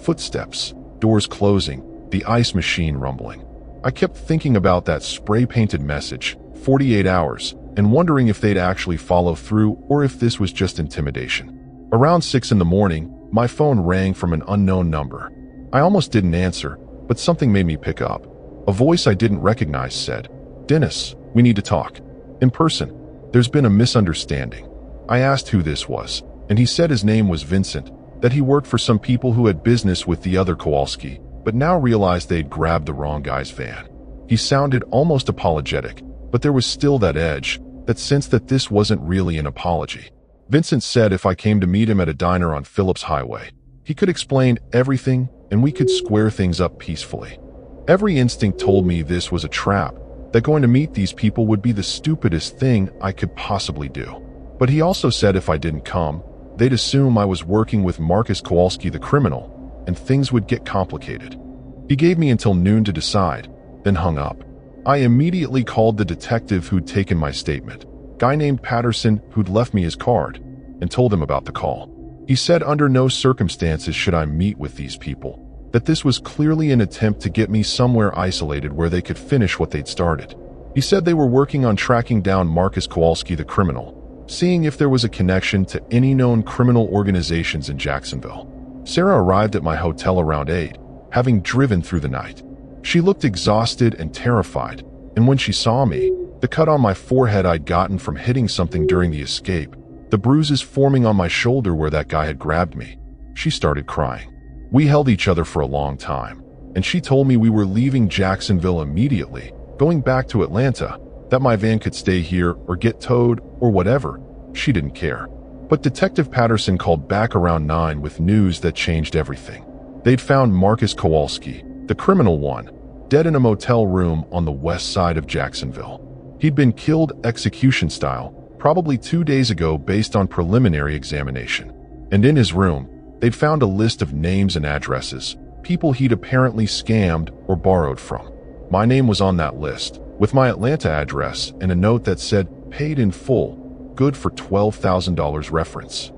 Footsteps, doors closing, the ice machine rumbling. I kept thinking about that spray-painted message, 48 hours, and wondering if they'd actually follow through or if this was just intimidation. Around 6 in the morning, my phone rang from an unknown number. I almost didn't answer, but something made me pick up. A voice I didn't recognize said, "Dennis, we need to talk. In person. There's been a misunderstanding." I asked who this was, and he said his name was Vincent, that he worked for some people who had business with the other Kowalski, but now realized they'd grabbed the wrong guy's van. He sounded almost apologetic, but there was still that edge, that sense that this wasn't really an apology. Vincent said if I came to meet him at a diner on Phillips Highway, he could explain everything and we could square things up peacefully. Every instinct told me this was a trap, that going to meet these people would be the stupidest thing I could possibly do. But he also said if I didn't come, they'd assume I was working with Marcus Kowalski the criminal, and things would get complicated. He gave me until noon to decide, then hung up. I immediately called the detective who'd taken my statement, guy named Patterson who'd left me his card, and told him about the call. He said under no circumstances should I meet with these people, that this was clearly an attempt to get me somewhere isolated where they could finish what they'd started. He said they were working on tracking down Marcus Kowalski the criminal, seeing if there was a connection to any known criminal organizations in Jacksonville. Sarah arrived at my hotel around 8, having driven through the night. She looked exhausted and terrified, and when she saw me, the cut on my forehead I'd gotten from hitting something during the escape, the bruises forming on my shoulder where that guy had grabbed me, she started crying. We held each other for a long time, and she told me we were leaving Jacksonville immediately, going back to Atlanta, that my van could stay here or get towed or whatever. She didn't care. But Detective Patterson called back around 9 with news that changed everything. They'd found Marcus Kowalski, the criminal one, dead in a motel room on the west side of Jacksonville. He'd been killed execution style, probably 2 days ago based on preliminary examination. And in his room, they'd found a list of names and addresses, people he'd apparently scammed or borrowed from. My name was on that list, with my Atlanta address and a note that said, "Paid in full, good for $12,000 reference."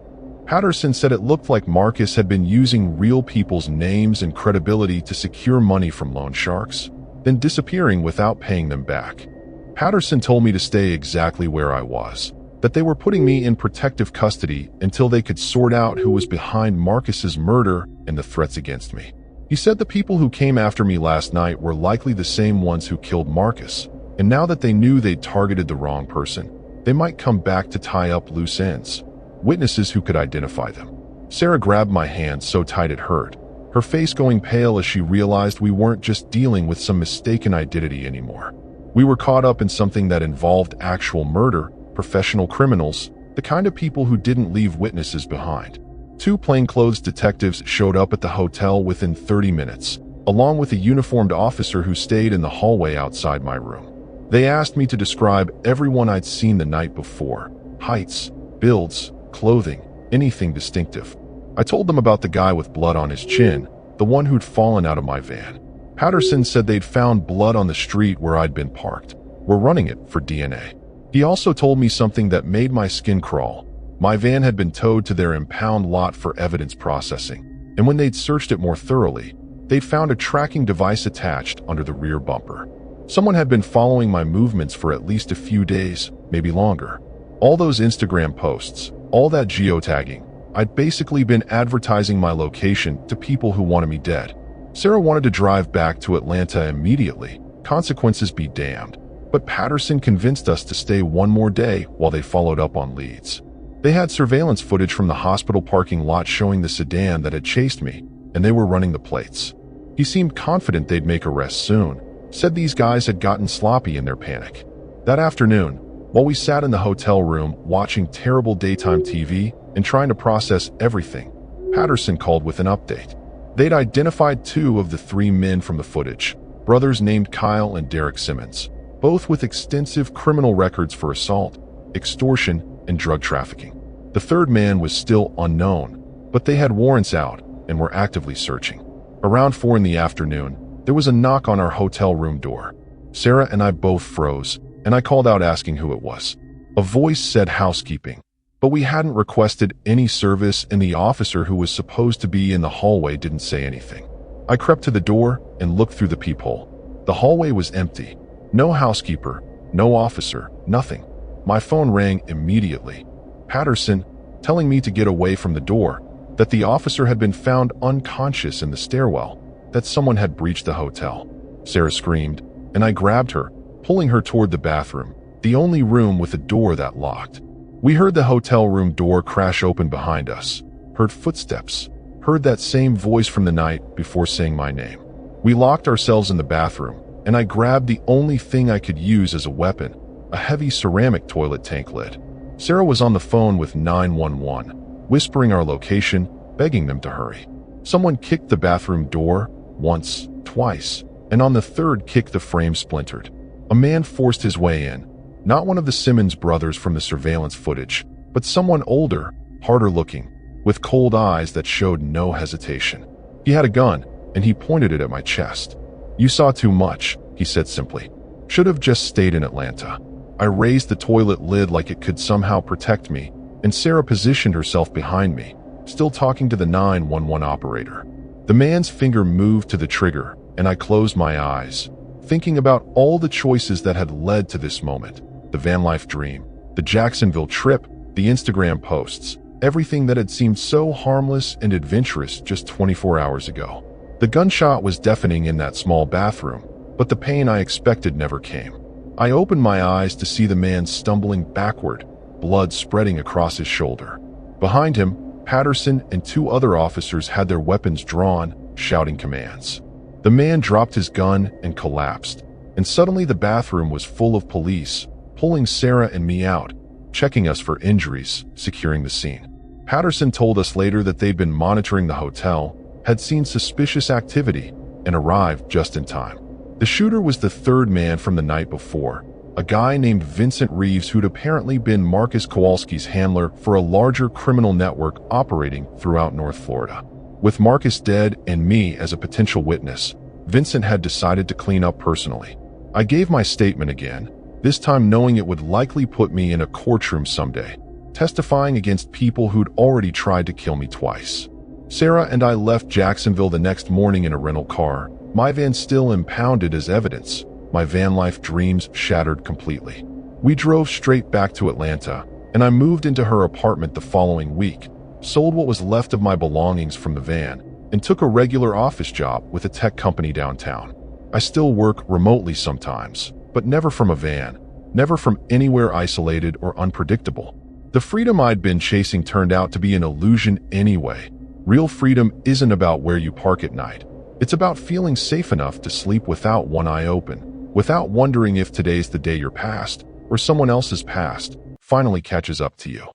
Patterson said it looked like Marcus had been using real people's names and credibility to secure money from loan sharks, then disappearing without paying them back. Patterson told me to stay exactly where I was, that they were putting me in protective custody until they could sort out who was behind Marcus's murder and the threats against me. He said the people who came after me last night were likely the same ones who killed Marcus, and now that they knew they'd targeted the wrong person, they might come back to tie up loose ends, witnesses who could identify them. Sarah grabbed my hand so tight it hurt, her face going pale as she realized we weren't just dealing with some mistaken identity anymore. We were caught up in something that involved actual murder, professional criminals, the kind of people who didn't leave witnesses behind. 2 plainclothes detectives showed up at the hotel within 30 minutes, along with a uniformed officer who stayed in the hallway outside my room. They asked me to describe everyone I'd seen the night before, heights, builds, clothing, anything distinctive. I told them about the guy with blood on his chin, the one who'd fallen out of my van. Patterson said they'd found blood on the street where I'd been parked. We're running it for DNA. He also told me something that made my skin crawl. My van had been towed to their impound lot for evidence processing, and when they'd searched it more thoroughly, they'd found a tracking device attached under the rear bumper. Someone had been following my movements for at least a few days, maybe longer. All those Instagram posts, all that geotagging, I'd basically been advertising my location to people who wanted me dead. Sarah wanted to drive back to Atlanta immediately, consequences be damned, but Patterson convinced us to stay one more day while they followed up on leads. They had surveillance footage from the hospital parking lot showing the sedan that had chased me, and they were running the plates. He seemed confident they'd make arrests soon, said these guys had gotten sloppy in their panic. That afternoon, while we sat in the hotel room watching terrible daytime TV and trying to process everything, Patterson called with an update. They'd identified 2 of the 3 men from the footage, brothers named Kyle and Derek Simmons, both with extensive criminal records for assault, extortion, and drug trafficking. The 3rd man was still unknown, but they had warrants out and were actively searching. Around 4 in the afternoon, there was a knock on our hotel room door. Sarah and I both froze, and I called out asking who it was. A voice said housekeeping, but we hadn't requested any service and the officer who was supposed to be in the hallway didn't say anything. I crept to the door and looked through the peephole. The hallway was empty. No housekeeper, no officer, nothing. My phone rang immediately. Patterson, telling me to get away from the door, that the officer had been found unconscious in the stairwell, that someone had breached the hotel. Sarah screamed, and I grabbed her, pulling her toward the bathroom, the only room with a door that locked. We heard the hotel room door crash open behind us, heard footsteps, heard that same voice from the night before saying my name. We locked ourselves in the bathroom, and I grabbed the only thing I could use as a weapon, a heavy ceramic toilet tank lid. Sarah was on the phone with 911, whispering our location, begging them to hurry. Someone kicked the bathroom door, once, twice, and on the third kick the frame splintered. A man forced his way in, not one of the Simmons brothers from the surveillance footage, but someone older, harder looking, with cold eyes that showed no hesitation. He had a gun, and he pointed it at my chest. "You saw too much," he said simply. "Should have just stayed in Atlanta." I raised the toilet lid like it could somehow protect me, and Sarah positioned herself behind me, still talking to the 911 operator. The man's finger moved to the trigger, and I closed my eyes, thinking about all the choices that had led to this moment. The Vanlife dream, the Jacksonville trip, the Instagram posts, everything that had seemed so harmless and adventurous just 24 hours ago. The gunshot was deafening in that small bathroom, but the pain I expected never came. I opened my eyes to see the man stumbling backward, blood spreading across his shoulder. Behind him, Patterson and two other officers had their weapons drawn, shouting commands. The man dropped his gun and collapsed, and suddenly the bathroom was full of police, pulling Sarah and me out, checking us for injuries, securing the scene. Patterson told us later that they'd been monitoring the hotel, had seen suspicious activity, and arrived just in time. The shooter was the third man from the night before, a guy named Vincent Reeves who'd apparently been Marcus Kowalski's handler for a larger criminal network operating throughout North Florida. With Marcus dead and me as a potential witness, Vincent had decided to clean up personally. I gave my statement again, this time knowing it would likely put me in a courtroom someday, testifying against people who'd already tried to kill me twice. Sarah and I left Jacksonville the next morning in a rental car, my van still impounded as evidence, my van life dreams shattered completely. We drove straight back to Atlanta, and I moved into her apartment the following week, sold what was left of my belongings from the van, and took a regular office job with a tech company downtown. I still work remotely sometimes, but never from a van, never from anywhere isolated or unpredictable. The freedom I'd been chasing turned out to be an illusion anyway. Real freedom isn't about where you park at night. It's about feeling safe enough to sleep without one eye open, without wondering if today's the day your past, or someone else's past, finally catches up to you.